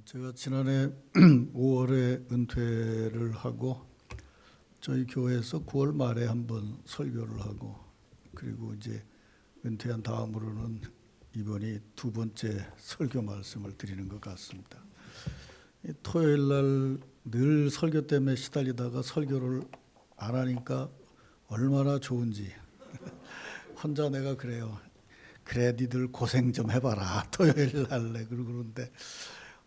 제가 지난해 5월에 은퇴를 하고 저희 교회에서 9월 말에 한번 설교를 하고 그리고 이제 은퇴한 다음으로는 이번이 두 번째 설교 말씀을 드리는 것 같습니다. 토요일 날 늘 설교 때문에 시달리다가 설교를 안 하니까 얼마나 좋은지 혼자 내가 그래요. 그래 니들 고생 좀 해봐라 토요일 날래 그러는데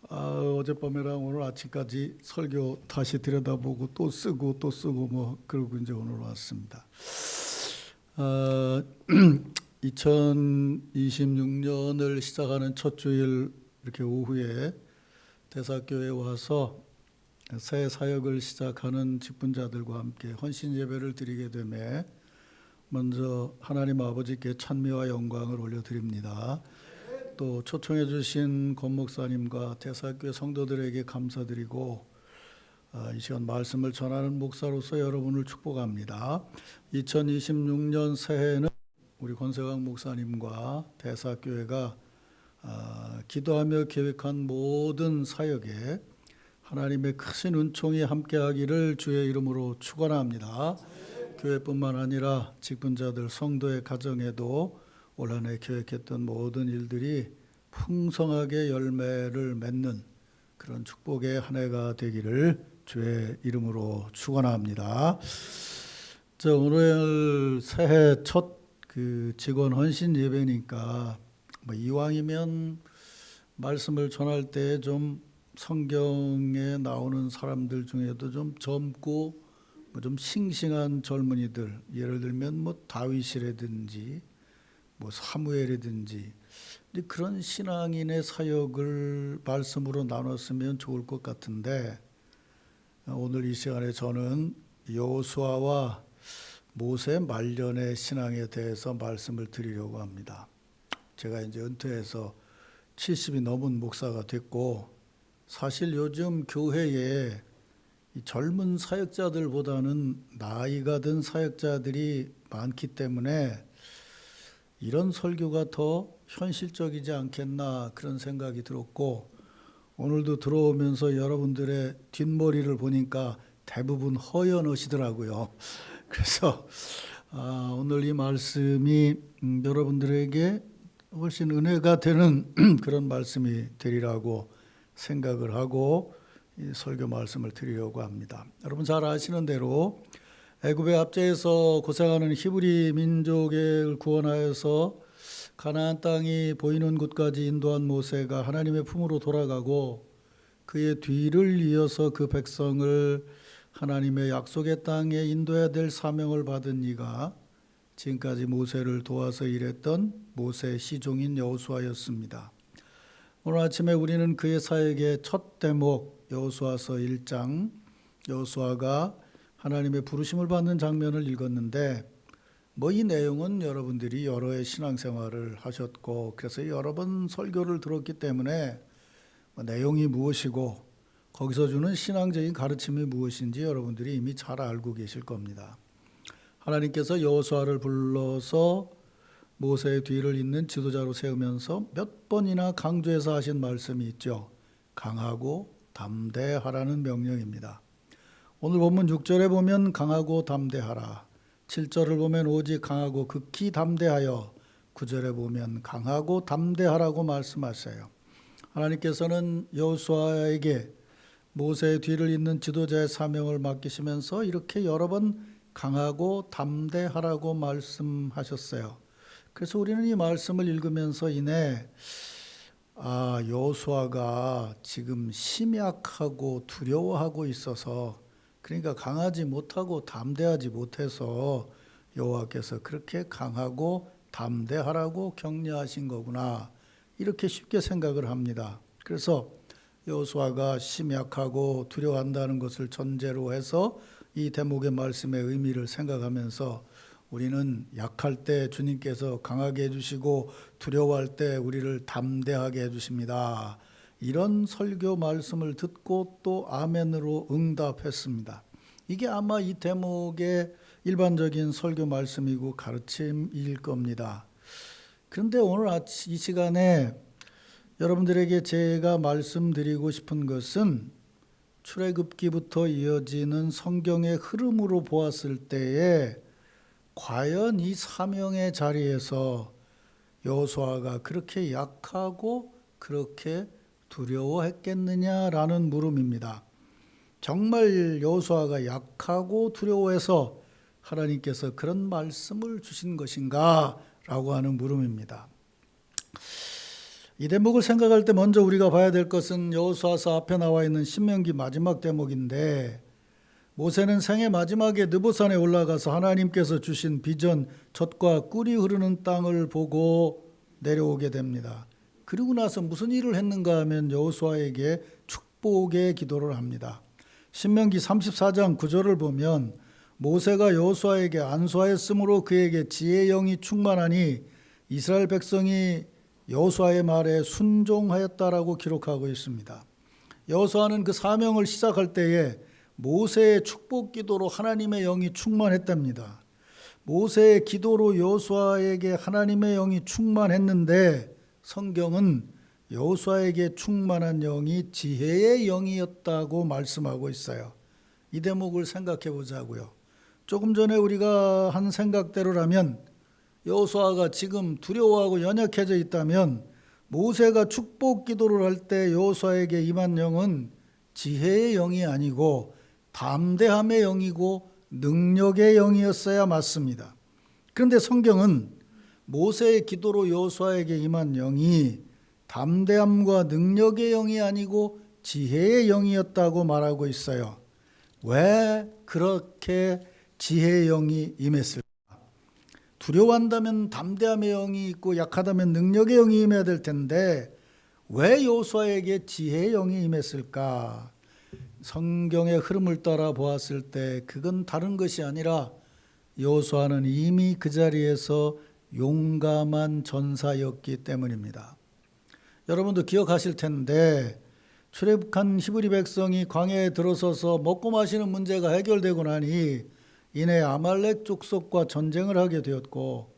어젯밤이랑 오늘 아침까지 설교 다시 들여다보고 또 쓰고 뭐 그러고 이제 오늘 왔습니다. 2026년을 시작하는 첫 주일 이렇게 오후에 대사교회에 와서 새 사역을 시작하는 직분자들과 함께 헌신 예배를 드리게 되매 먼저 하나님 아버지께 찬미와 영광을 올려드립니다. 또 초청해 주신 권 목사님과 대사교회 성도들에게 감사드리고 이 시간 말씀을 전하는 목사로서 여러분을 축복합니다. 2026년 새해에는 우리 권세광 목사님과 대사교회가 기도하며 계획한 모든 사역에 하나님의 크신 은총이 함께하기를 주의 이름으로 축원합니다. 교회뿐만 아니라 직분자들 성도의 가정에도 올 한 해 계획했던 모든 일들이 풍성하게 열매를 맺는 그런 축복의 한 해가 되기를 주의 이름으로 축원합니다. 오늘 새해 첫 직원 헌신 예배니까 이왕이면 말씀을 전할 때 좀 성경에 나오는 사람들 중에도 좀 젊고 좀 싱싱한 젊은이들, 예를 들면 다윗이라든지 사무엘이든지 그런 신앙인의 사역을 말씀으로 나눴으면 좋을 것 같은데 오늘 이 시간에 저는 여호수아와 모세 말년의 신앙에 대해서 말씀을 드리려고 합니다. 제가 이제 은퇴해서 70이 넘은 목사가 됐고 사실 요즘 교회에 이 젊은 사역자들보다는 나이가 든 사역자들이 많기 때문에 이런 설교가 더 현실적이지 않겠나 그런 생각이 들었고 오늘도 들어오면서 여러분들의 뒷머리를 보니까 대부분 허연하시더라고요. 그래서 오늘 이 말씀이 여러분들에게 훨씬 은혜가 되는 그런 말씀이 되리라고 생각을 하고 이 설교 말씀을 드리려고 합니다. 여러분 잘 아시는 대로 애굽의 압제에서 고생하는 히브리 민족을 구원하여서 가나안 땅이 보이는 곳까지 인도한 모세가 하나님의 품으로 돌아가고 그의 뒤를 이어서 그 백성을 하나님의 약속의 땅에 인도해야 될 사명을 받은 이가 지금까지 모세를 도와서 일했던 모세 시종인 여호수아였습니다. 오늘 아침에 우리는 그의 사역의 첫 대목 여호수아서 1장 여호수아가 하나님의 부르심을 받는 장면을 읽었는데 이 내용은 여러분들이 여러 해 신앙생활을 하셨고 그래서 여러 번 설교를 들었기 때문에 내용이 무엇이고 거기서 주는 신앙적인 가르침이 무엇인지 여러분들이 이미 잘 알고 계실 겁니다. 하나님께서 여호수아를 불러서 모세의 뒤를 잇는 지도자로 세우면서 몇 번이나 강조해서 하신 말씀이 있죠. 강하고 담대하라는 명령입니다. 오늘 본문 6절에 보면 강하고 담대하라. 7절을 보면 오직 강하고 극히 담대하여 9절에 보면 강하고 담대하라고 말씀하세요. 하나님께서는 여호수아에게 모세의 뒤를 잇는 지도자의 사명을 맡기시면서 이렇게 여러 번 강하고 담대하라고 말씀하셨어요. 그래서 우리는 이 말씀을 읽으면서 이내 여호수아가 지금 심약하고 두려워하고 있어서 그러니까 강하지 못하고 담대하지 못해서 여호와께서 그렇게 강하고 담대하라고 격려하신 거구나 이렇게 쉽게 생각을 합니다. 그래서 여호수아가 심약하고 두려워한다는 것을 전제로 해서 이 대목의 말씀의 의미를 생각하면서 우리는 약할 때 주님께서 강하게 해주시고 두려워할 때 우리를 담대하게 해주십니다. 이런 설교 말씀을 듣고 또 아멘으로 응답했습니다. 이게 아마 이 대목의 일반적인 설교 말씀이고 가르침일 겁니다. 그런데 오늘 이 시간에 여러분들에게 제가 말씀드리고 싶은 것은 출애굽기부터 이어지는 성경의 흐름으로 보았을 때에 과연 이 사명의 자리에서 여호수아가 그렇게 약하고 그렇게 두려워했겠느냐라는 물음입니다. 정말 여호수아가 약하고 두려워해서 하나님께서 그런 말씀을 주신 것인가? 라고 하는 물음입니다. 이 대목을 생각할 때 먼저 우리가 봐야 될 것은 여호수아서 앞에 나와 있는 신명기 마지막 대목인데, 모세는 생애 마지막에 느보산에 올라가서 하나님께서 주신 비전 젖과 꿀이 흐르는 땅을 보고 내려오게 됩니다. 그리고 나서 무슨 일을 했는가 하면 여호수아에게 축복의 기도를 합니다. 신명기 34장 9절을 보면 모세가 여호수아에게 안수하였으므로 그에게 지혜의 영이 충만하니 이스라엘 백성이 여호수아의 말에 순종하였다라고 기록하고 있습니다. 여호수아는 그 사명을 시작할 때에 모세의 축복 기도로 하나님의 영이 충만했답니다. 모세의 기도로 여호수아에게 하나님의 영이 충만했는데 성경은 여호수아에게 충만한 영이 지혜의 영이었다고 말씀하고 있어요. 이 대목을 생각해 보자고요. 조금 전에 우리가 한 생각대로라면 여호수아가 지금 두려워하고 연약해져 있다면 모세가 축복 기도를 할 때 여호수아에게 임한 영은 지혜의 영이 아니고 담대함의 영이고 능력의 영이었어야 맞습니다. 그런데 성경은 모세의 기도로 여호수아에게 임한 영이 담대함과 능력의 영이 아니고 지혜의 영이었다고 말하고 있어요. 왜 그렇게 지혜의 영이 임했을까? 두려워한다면 담대함의 영이 있고 약하다면 능력의 영이 임해야 될 텐데 왜 여호수아에게 지혜의 영이 임했을까? 성경의 흐름을 따라 보았을 때 그건 다른 것이 아니라 여호수아는 이미 그 자리에서 용감한 전사였기 때문입니다. 여러분도 기억하실 텐데 출애굽한 히브리 백성이 광야에 들어서서 먹고 마시는 문제가 해결되고 나니 이내 아말렉 족속과 전쟁을 하게 되었고,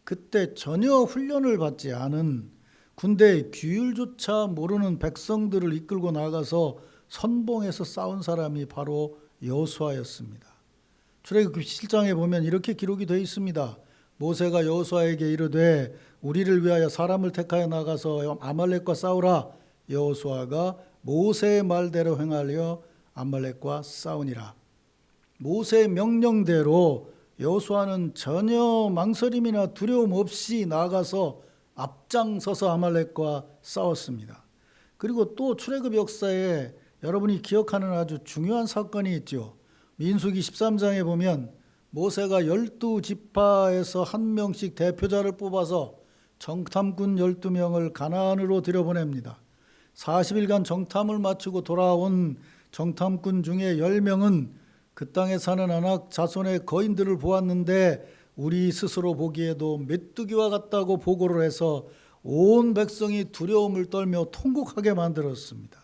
그때 전혀 훈련을 받지 않은 군대의 규율조차 모르는 백성들을 이끌고 나가서 선봉에서 싸운 사람이 바로 여호수아였습니다. 출애굽기 7장에 보면 이렇게 기록이 되어 있습니다. 모세가 여호수아에게 이르되 우리를 위하여 사람을 택하여 나가서 아말렉과 싸우라. 여호수아가 모세의 말대로 행하려 아말렉과 싸우니라. 모세의 명령대로 여호수아는 전혀 망설임이나 두려움 없이 나가서 앞장서서 아말렉과 싸웠습니다. 그리고 또 출애굽 역사에 여러분이 기억하는 아주 중요한 사건이 있죠. 민수기 13장에 보면 모세가 12지파에서 한 명씩 대표자를 뽑아서 정탐꾼 12명을 가나안으로 들여보냅니다. 40일간 정탐을 마치고 돌아온 정탐꾼 중에 10명은 그 땅에 사는 아낙 자손의 거인들을 보았는데 우리 스스로 보기에도 메뚜기와 같다고 보고를 해서 온 백성이 두려움을 떨며 통곡하게 만들었습니다.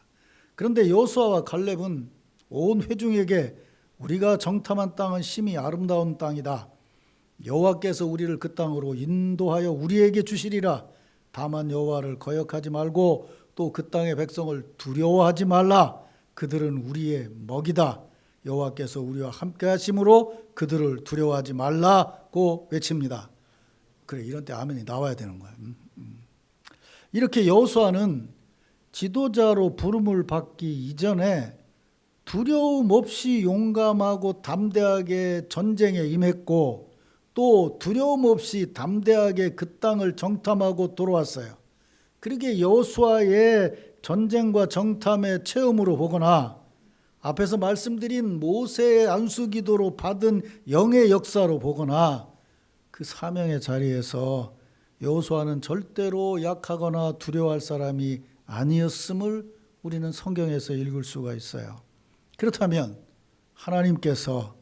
그런데 여호수아와 갈렙은 온 회중에게 우리가 정탐한 땅은 심히 아름다운 땅이다. 여호와께서 우리를 그 땅으로 인도하여 우리에게 주시리라. 다만 여호와를 거역하지 말고 또 그 땅의 백성을 두려워하지 말라. 그들은 우리의 먹이다. 여호와께서 우리와 함께 하심으로 그들을 두려워하지 말라고 외칩니다. 그래, 이런 때 아멘이 나와야 되는 거야. 이렇게 여호수아는 지도자로 부름을 받기 이전에 두려움 없이 용감하고 담대하게 전쟁에 임했고 또 두려움 없이 담대하게 그 땅을 정탐하고 돌아왔어요. 그러게 여호수아의 전쟁과 정탐의 체험으로 보거나 앞에서 말씀드린 모세의 안수기도로 받은 영의 역사로 보거나 그 사명의 자리에서 여호수아는 절대로 약하거나 두려워할 사람이 아니었음을 우리는 성경에서 읽을 수가 있어요. 그렇다면 하나님께서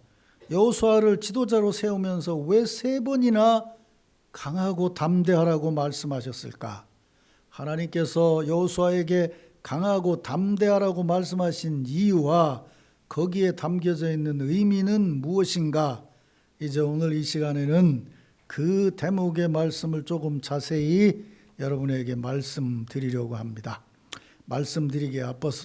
여호수아를 지도자로 세우면서 왜 3번이나 강하고 담대하라고 말씀하셨을까? 하나님께서 여호수아에게 강하고 담대하라고 말씀하신 이유와 거기에 담겨져 있는 의미는 무엇인가? 이제 오늘 이 시간에는 그 대목의 말씀을 조금 자세히 여러분에게 말씀드리려고 합니다. 말씀드리기에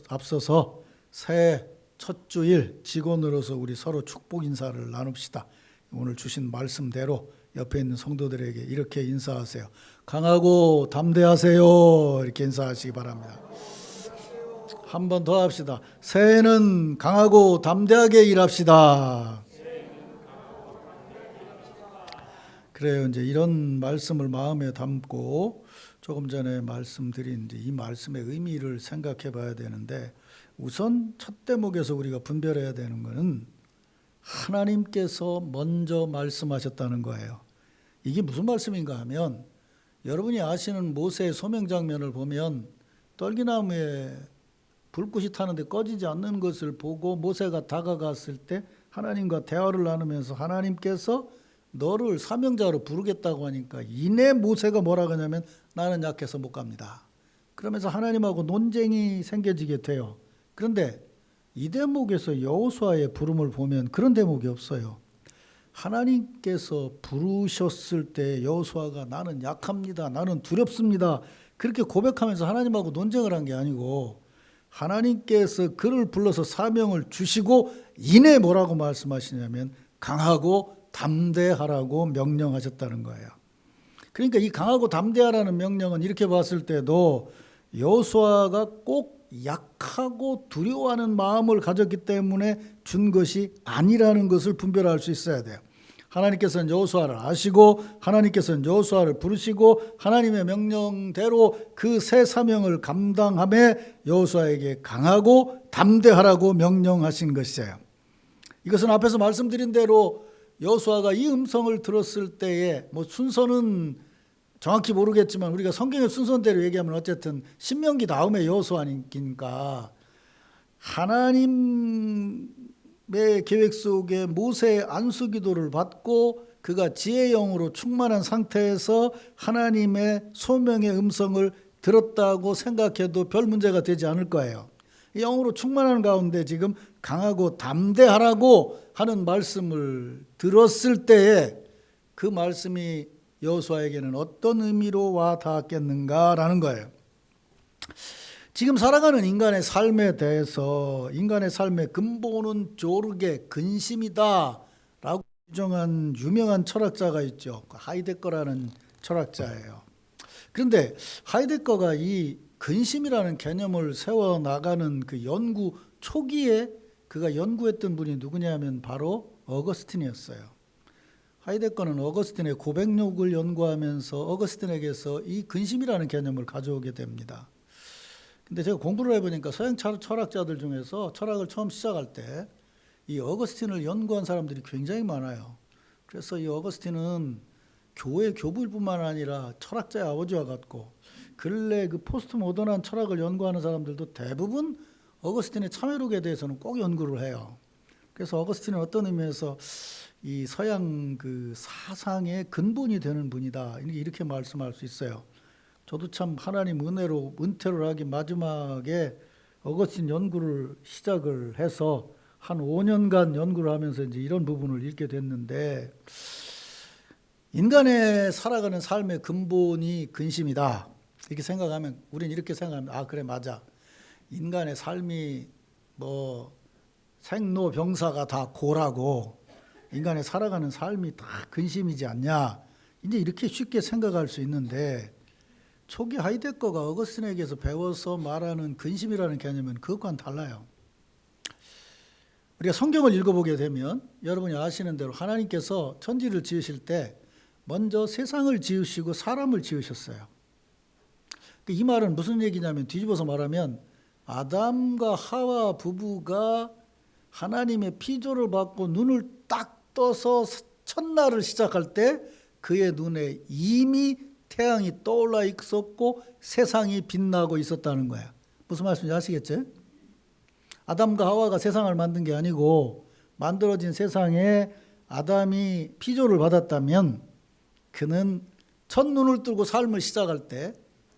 앞서서 새해 첫 주일 직원으로서 우리 서로 축복 인사를 나눕시다. 오늘 주신 말씀대로 옆에 있는 성도들에게 이렇게 인사하세요. 강하고 담대하세요. 이렇게 인사하시기 바랍니다. 한 번 더 합시다. 새해는 강하고 담대하게 일합시다. 그래요. 이제 이런 말씀을 마음에 담고 조금 전에 말씀드린 이 말씀의 의미를 생각해 봐야 되는데, 우선 첫 대목에서 우리가 분별해야 되는 것은 하나님께서 먼저 말씀하셨다는 거예요. 이게 무슨 말씀인가 하면, 여러분이 아시는 모세의 소명 장면을 보면 떨기나무에 불꽃이 타는데 꺼지지 않는 것을 보고 모세가 다가갔을 때 하나님과 대화를 나누면서 하나님께서 너를 사명자로 부르겠다고 하니까 이내 모세가 뭐라 하냐면 나는 약해서 못 갑니다. 그러면서 하나님하고 논쟁이 생겨지게 돼요. 그런데 이 대목에서 여호수아의 부름을 보면 그런 대목이 없어요. 하나님께서 부르셨을 때 여호수아가 나는 약합니다. 나는 두렵습니다. 그렇게 고백하면서 하나님하고 논쟁을 한 게 아니고, 하나님께서 그를 불러서 사명을 주시고 이내 뭐라고 말씀하시냐면 강하고 담대하라고 명령하셨다는 거예요. 그러니까 이 강하고 담대하라는 명령은 이렇게 봤을 때도 여호수아가 꼭 약하고 두려워하는 마음을 가졌기 때문에 준 것이 아니라는 것을 분별할 수 있어야 돼요. 하나님께서는 여호수아를 아시고 하나님께서는 여호수아를 부르시고 하나님의 명령대로 그 새 사명을 감당함에 여호수아에게 강하고 담대하라고 명령하신 것이에요. 이것은 앞에서 말씀드린 대로 여호수아가 이 음성을 들었을 때에 순서는 정확히 모르겠지만 우리가 성경의 순서대로 얘기하면 어쨌든 신명기 다음에 여호수아니까 하나님의 계획 속에 모세의 안수기도를 받고 그가 지혜의 영으로 충만한 상태에서 하나님의 소명의 음성을 들었다고 생각해도 별 문제가 되지 않을 거예요. 영으로 충만한 가운데 지금 강하고 담대하라고 하는 말씀을 들었을 때에 그 말씀이 여호수아에게는 어떤 의미로 와 닿았겠는가라는 거예요. 지금 살아가는 인간의 삶에 대해서 인간의 삶의 근본은 조르게 근심이다 라고 주장한 유명한 철학자가 있죠. 하이데거라는 철학자예요. 그런데 하이데거가 이 근심이라는 개념을 세워나가는 그 연구 초기에 그가 연구했던 분이 누구냐면 바로 어거스틴이었어요. 하이데거는 어거스틴의 고백록을 연구하면서 어거스틴에게서 이 근심이라는 개념을 가져오게 됩니다. 근데 제가 공부를 해보니까 서양 철학자들 중에서 철학을 처음 시작할 때 이 어거스틴을 연구한 사람들이 굉장히 많아요. 그래서 이 어거스틴은 교회 교부일 뿐만 아니라 철학자의 아버지와 같고, 근래 그 포스트 모던한 철학을 연구하는 사람들도 대부분 어거스틴의 참회록에 대해서는 꼭 연구를 해요. 그래서 어거스틴은 어떤 의미에서 이 서양 그 사상의 근본이 되는 분이다, 이렇게 말씀할 수 있어요. 저도 참 하나님 은혜로 하기 마지막에 어거스틴 연구를 시작을 해서 한 5년간 연구를 하면서 이제 이런 부분을 읽게 됐는데, 인간의 살아가는 삶의 근본이 근심이다 이렇게 생각하면 우리는 이렇게 생각하면 아 그래 맞아, 인간의 삶이 생로병사가 다 고라고 인간의 살아가는 삶이 다 근심이지 않냐, 이제 이렇게 쉽게 생각할 수 있는데, 초기 하이데거가 어거스틴에게서 배워서 말하는 근심이라는 개념은 그것과는 달라요. 우리가 성경을 읽어보게 되면 여러분이 아시는 대로 하나님께서 천지를 지으실 때 먼저 세상을 지으시고 사람을 지으셨어요. 이 말은 무슨 얘기냐면, 뒤집어서 말하면 아담과 하와 부부가 하나님의 피조를 받고 눈을 딱 떠서 첫날을 시작할 때 그의 눈에 이미 태양이 떠올라 있었고 세상이 빛나고 있었다는 거야. 무슨 말씀인지 아시겠죠? 아담과 하와가 세상을 만든 게 아니고 만들어진 세상에 아담이 피조를 받았다면 그는 첫눈을 뜨고 삶을 시작할 때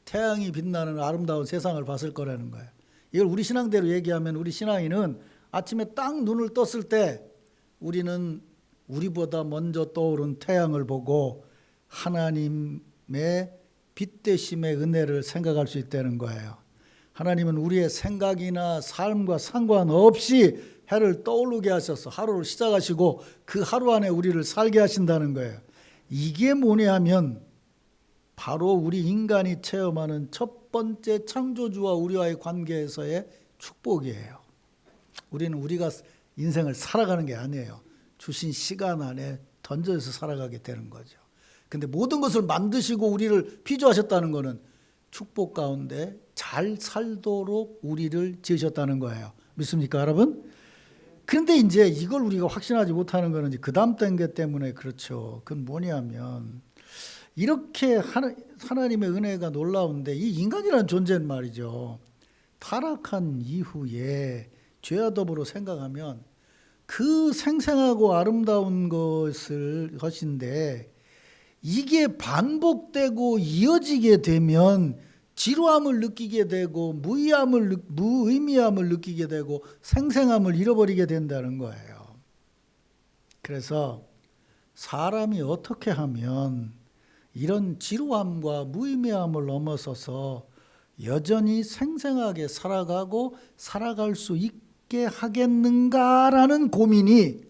태양이 빛나는 아름다운 세상을 봤을 거라는 거예요. 이걸 우리 신앙대로 얘기하면 우리 신앙인은 아침에 딱 눈을 떴을 때 우리는 우리보다 먼저 떠오른 태양을 보고 하나님의 빛되심의 은혜를 생각할 수 있다는 거예요. 하나님은 우리의 생각이나 삶과 상관없이 해를 떠오르게 하셔서 하루를 시작하시고 그 하루 안에 우리를 살게 하신다는 거예요. 이게 뭐냐면 바로 우리 인간이 체험하는 첫 번째 창조주와 우리와의 관계에서의 축복이에요. 우리는 우리가 인생을 살아가는 게 아니에요. 주신 시간 안에 던져서 살아가게 되는 거죠. 근데 모든 것을 만드시고 우리를 피조하셨다는 것은 축복 가운데 잘 살도록 우리를 지으셨다는 거예요. 믿습니까, 여러분? 그런데 이제 이걸 우리가 확신하지 못하는 것은 이제 그 다음 단계 때문에 그렇죠. 그건 뭐냐면 이렇게 하나님의 은혜가 놀라운데 이 인간이라는 존재는 말이죠. 타락한 이후에 죄와 더불어 생각하면 그 생생하고 아름다운 것인데 이게 반복되고 이어지게 되면 지루함을 느끼게 되고 무의미함을 느끼게 되고 생생함을 잃어버리게 된다는 거예요. 그래서 사람이 어떻게 하면 이런 지루함과 무의미함을 넘어서서 여전히 생생하게 살아가고 살아갈 수 있게 하겠는가라는 고민이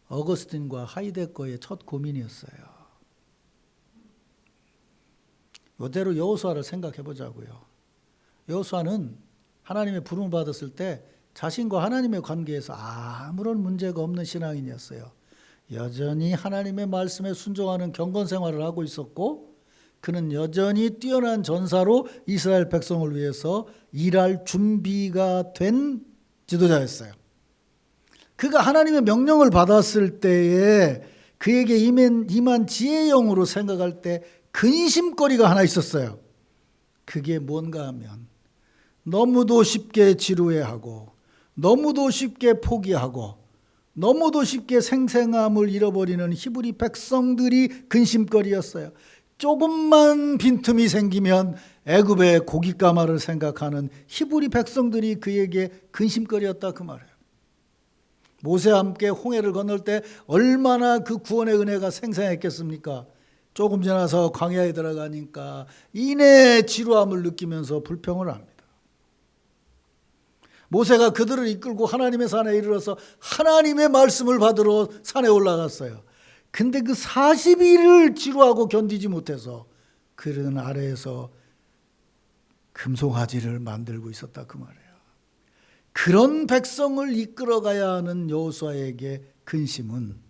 어거스틴과 하이데거의 첫 고민이었어요. 이대로 여호수아를 생각해 보자고요. 여호수아는 하나님의 부름을 받았을 때 자신과 하나님의 관계에서 아무런 문제가 없는 신앙인이었어요. 여전히 하나님의 말씀에 순종하는 경건 생활을 하고 있었고 그는 여전히 뛰어난 전사로 이스라엘 백성을 위해서 일할 준비가 된 지도자였어요. 그가 하나님의 명령을 받았을 때에 그에게 임한 지혜의 영으로 생각할 때 근심거리가 하나 있었어요. 그게 뭔가 하면 너무도 쉽게 지루해하고 너무도 쉽게 포기하고 너무도 쉽게 생생함을 잃어버리는 히브리 백성들이 근심거리였어요. 조금만 빈틈이 생기면 애굽의 고깃가마를 생각하는 히브리 백성들이 그에게 근심거리였다 그 말이에요. 모세와 함께 홍해를 건널 때 얼마나 그 구원의 은혜가 생생했겠습니까? 조금 지나서 광야에 들어가니까 이내 지루함을 느끼면서 불평을 합니다. 모세가 그들을 이끌고 하나님의 산에 이르러서 하나님의 말씀을 받으러 산에 올라갔어요. 근데 그 40일을 지루하고 견디지 못해서 그런 아래에서 금송아지를 만들고 있었다 그 말이에요. 그런 백성을 이끌어가야 하는 여호수아에게 근심은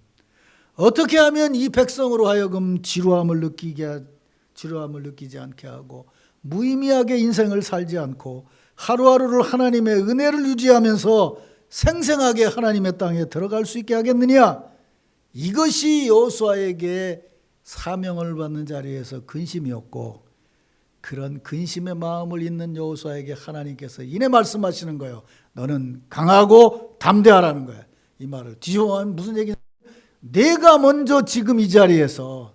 어떻게 하면 이 백성으로 하여금 지루함을 느끼지 않게 하고 무의미하게 인생을 살지 않고 하루하루를 하나님의 은혜를 유지하면서 생생하게 하나님의 땅에 들어갈 수 있게 하겠느냐? 이것이 여호수아에게 사명을 받는 자리에서 근심이었고 그런 근심의 마음을 잇는 여호수아에게 하나님께서 이내 말씀하시는 거예요. 너는 강하고 담대하라는 거예요. 이 말을 뒤집어보면 무슨 얘기냐? 내가 먼저 지금 이 자리에서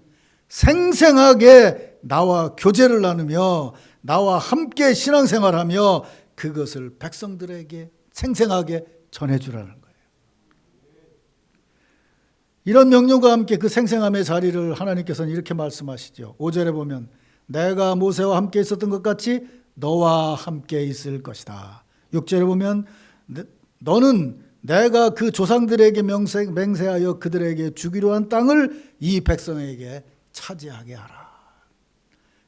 생생하게 나와 교제를 나누며 나와 함께 신앙생활하며 그것을 백성들에게 생생하게 전해주라는 거예요. 이런 명령과 함께 그 생생함의 자리를 하나님께서는 이렇게 말씀하시죠. 5절에 보면 내가 모세와 함께 있었던 것 같이 너와 함께 있을 것이다. 6절에 보면 너는 내가 그 조상들에게 맹세하여 그들에게 주기로 한 땅을 이 백성에게 차지하게 하라.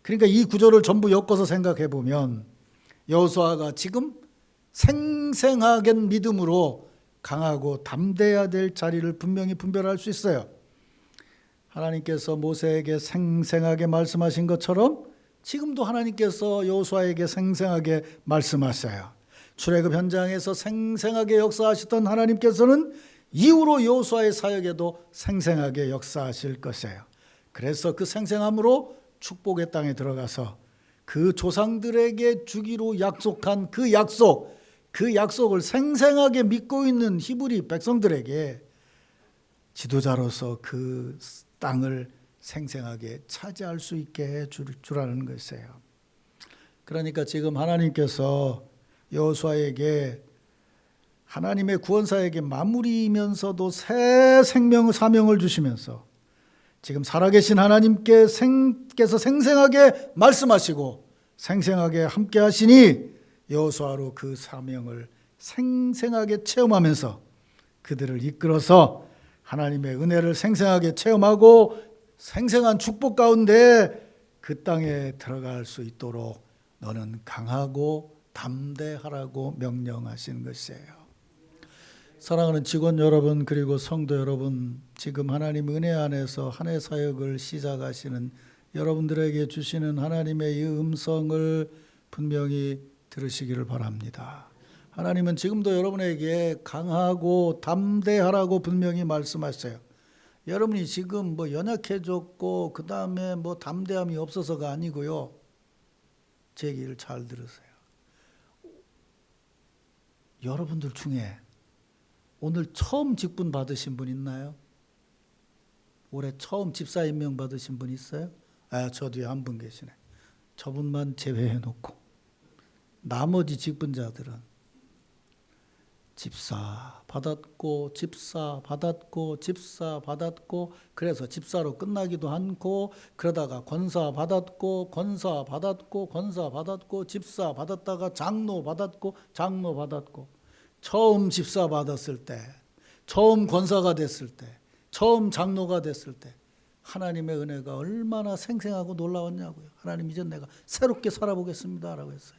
그러니까 이 구절을 전부 엮어서 생각해 보면 여호수아가 지금 생생하게 믿음으로 강하고 담대해야 될 자리를 분명히 분별할 수 있어요. 하나님께서 모세에게 생생하게 말씀하신 것처럼 지금도 하나님께서 여호수아에게 생생하게 말씀하셔요. 출애굽 현장에서 생생하게 역사하셨던 하나님께서는 이후로 여호수아의 사역에도 생생하게 역사하실 것이에요. 그래서 그 생생함으로 축복의 땅에 들어가서 그 조상들에게 주기로 약속한 그 약속을 생생하게 믿고 있는 히브리 백성들에게 지도자로서 그 땅을 생생하게 차지할 수 있게 해 주라는 것이에요. 그러니까 지금 하나님께서 여호수아에게 하나님의 구원사에게 마무리이면서도 새 사명을 주시면서 지금 살아계신 하나님께서 생생하게 말씀하시고 생생하게 함께 하시니 여호수아로 그 사명을 생생하게 체험하면서 그들을 이끌어서 하나님의 은혜를 생생하게 체험하고 생생한 축복 가운데 그 땅에 들어갈 수 있도록 너는 강하고 담대하라고 명령하신 것이에요. 사랑하는 직원 여러분, 그리고 성도 여러분, 지금 하나님 은혜 안에서 한 해 사역을 시작하시는 여러분들에게 주시는 하나님의 이 음성을 분명히 들으시기를 바랍니다. 하나님은 지금도 여러분에게 강하고 담대하라고 분명히 말씀하셔요. 여러분이 지금 뭐 연약해졌고 그 다음에 뭐 담대함이 없어서가 아니고요. 제 얘기를 잘 들으세요. 여러분들 중에 오늘 처음 직분 받으신 분 있나요? 올해 처음 집사 임명 받으신 분 있어요? 저 뒤에 한 분 계시네. 저분만 제외해 놓고 나머지 직분자들은 집사 받았고 집사 받았고 집사 받았고 그래서 집사로 끝나기도 않고 그러다가 권사 받았고 권사 받았고 권사 받았고 집사 받았다가 장로 받았고 장로 받았고 처음 집사 받았을 때 처음 권사가 됐을 때 처음 장로가 됐을 때 하나님의 은혜가 얼마나 생생하고 놀라웠냐고요. 하나님 이제 내가 새롭게 살아보겠습니다 라고 했어요.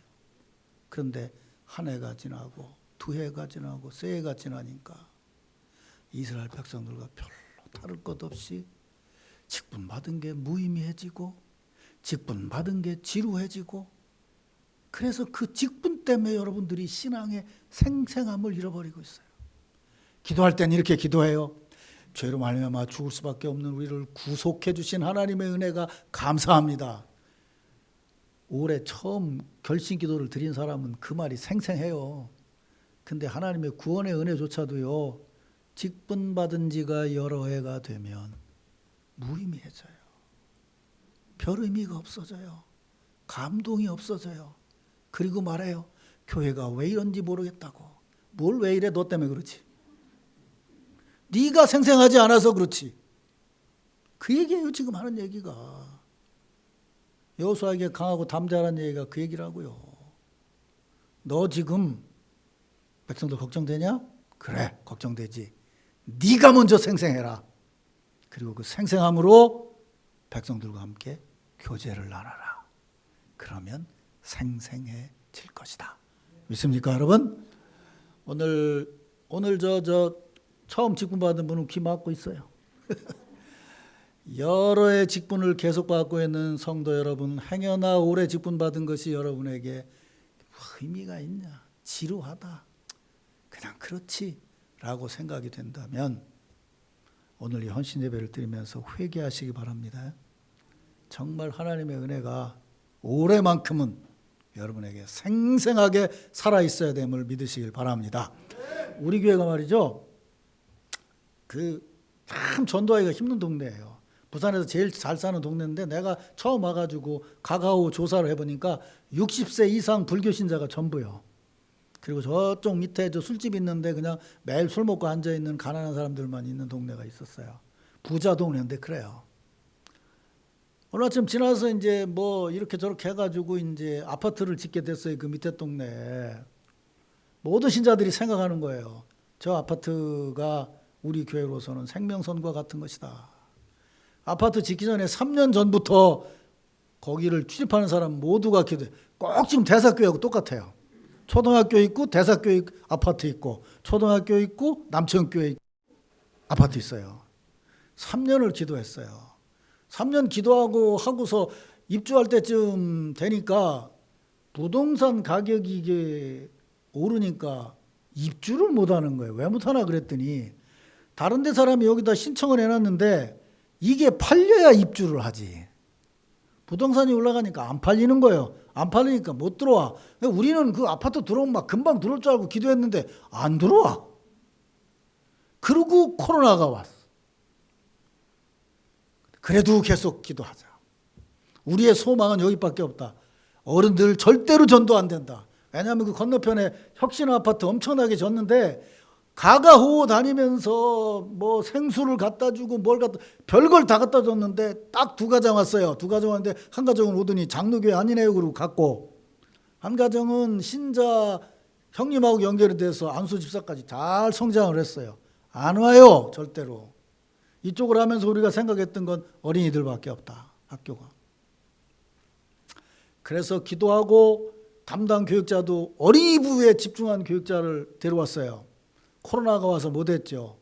그런데 한 해가 지나고 두 해가 지나고 세 해가 지나니까 이스라엘 백성들과 별로 다를 것 없이 직분 받은 게 무의미해지고 직분 받은 게 지루해지고 그래서 그 직분 때문에 여러분들이 신앙의 생생함을 잃어버리고 있어요. 기도할 땐 이렇게 기도해요. 죄로 말미암아 죽을 수밖에 없는 우리를 구속해 주신 하나님의 은혜가 감사합니다. 올해 처음 결심 기도를 드린 사람은 그 말이 생생해요. 근데 하나님의 구원의 은혜조차도요, 직분 받은 지가 여러 해가 되면 무의미해져요. 별 의미가 없어져요. 감동이 없어져요. 그리고 말해요. 교회가 왜 이런지 모르겠다고. 뭘 왜 이래? 너 때문에 그렇지. 네가 생생하지 않아서 그렇지. 그 얘기예요. 지금 하는 얘기가. 여호수아에게 강하고 담대하라는 얘기가 그 얘기라고요. 너 지금 백성들 걱정되냐? 그래, 걱정되지. 네가 먼저 생생해라. 그리고 그 생생함으로 백성들과 함께 교제를 나눠라. 그러면 생생해질 것이다. 믿습니까, 여러분? 오늘 처음 직분 받은 분은 귀 막고 있어요. 여러 해 직분을 계속 받고 있는 성도 여러분, 행여나 오래 직분 받은 것이 여러분에게 의미가 있냐? 지루하다. 그냥 그렇지 라고 생각이 된다면 오늘 이 헌신 예배를 드리면서 회개하시기 바랍니다. 정말 하나님의 은혜가 올해만큼은 여러분에게 생생하게 살아있어야 됨을 믿으시길 바랍니다. 우리 교회가 말이죠, 참 전도하기가 힘든 동네예요. 부산에서 제일 잘 사는 동네인데 내가 처음 와가지고 가가오 조사를 해보니까 60세 이상 불교 신자가 전부요. 그리고 저쪽 밑에 저 술집 있는데 그냥 매일 술 먹고 앉아있는 가난한 사람들만 있는 동네가 있었어요. 부자 동네인데 그래요. 오늘 아침 지나서 이제 뭐 이렇게 저렇게 해가지고 이제 아파트를 짓게 됐어요. 그 밑에 동네에. 모든 신자들이 생각하는 거예요. 저 아파트가 우리 교회로서는 생명선과 같은 것이다. 아파트 짓기 전에 3년 전부터 거기를 출입하는 사람 모두가 기도해. 꼭 지금 대사교회하고 똑같아요. 초등학교 있고 대사교회 아파트 있고 초등학교 있고 남천교회 아파트 있어요. 3년을 기도했어요. 3년 기도하고 하고서 입주할 때쯤 되니까 부동산 가격이 이게 오르니까 입주를 못하는 거예요. 왜 못하나 그랬더니 다른 데 사람이 여기다 신청을 해놨는데 이게 팔려야 입주를 하지. 부동산이 올라가니까 안 팔리는 거예요. 안 팔리니까 못 들어와. 우리는 그 아파트 들어오면 막 금방 들어올 줄 알고 기도했는데 안 들어와. 그리고 코로나가 왔어. 그래도 계속 기도하자. 우리의 소망은 여기밖에 없다. 어른들 절대로 전도 안 된다. 왜냐하면 그 건너편에 혁신 아파트 엄청나게 졌는데 가가호호 다니면서 뭐 생수를 갖다 주고 뭘 갖다 별걸 다 갖다 줬는데 딱 두 가정 왔어요. 두 가정 왔는데 한 가정은 오더니 장로교회 아니네요 그러고 갔고, 한 가정은 신자 형님하고 연결이 돼서 안수 집사까지 잘 성장을 했어요. 안 와요 절대로. 이쪽을 하면서 우리가 생각했던 건 어린이들밖에 없다 학교가. 그래서 기도하고 담당 교육자도 어린이 부에 집중한 교육자를 데려왔어요. 코로나가 와서 못했죠.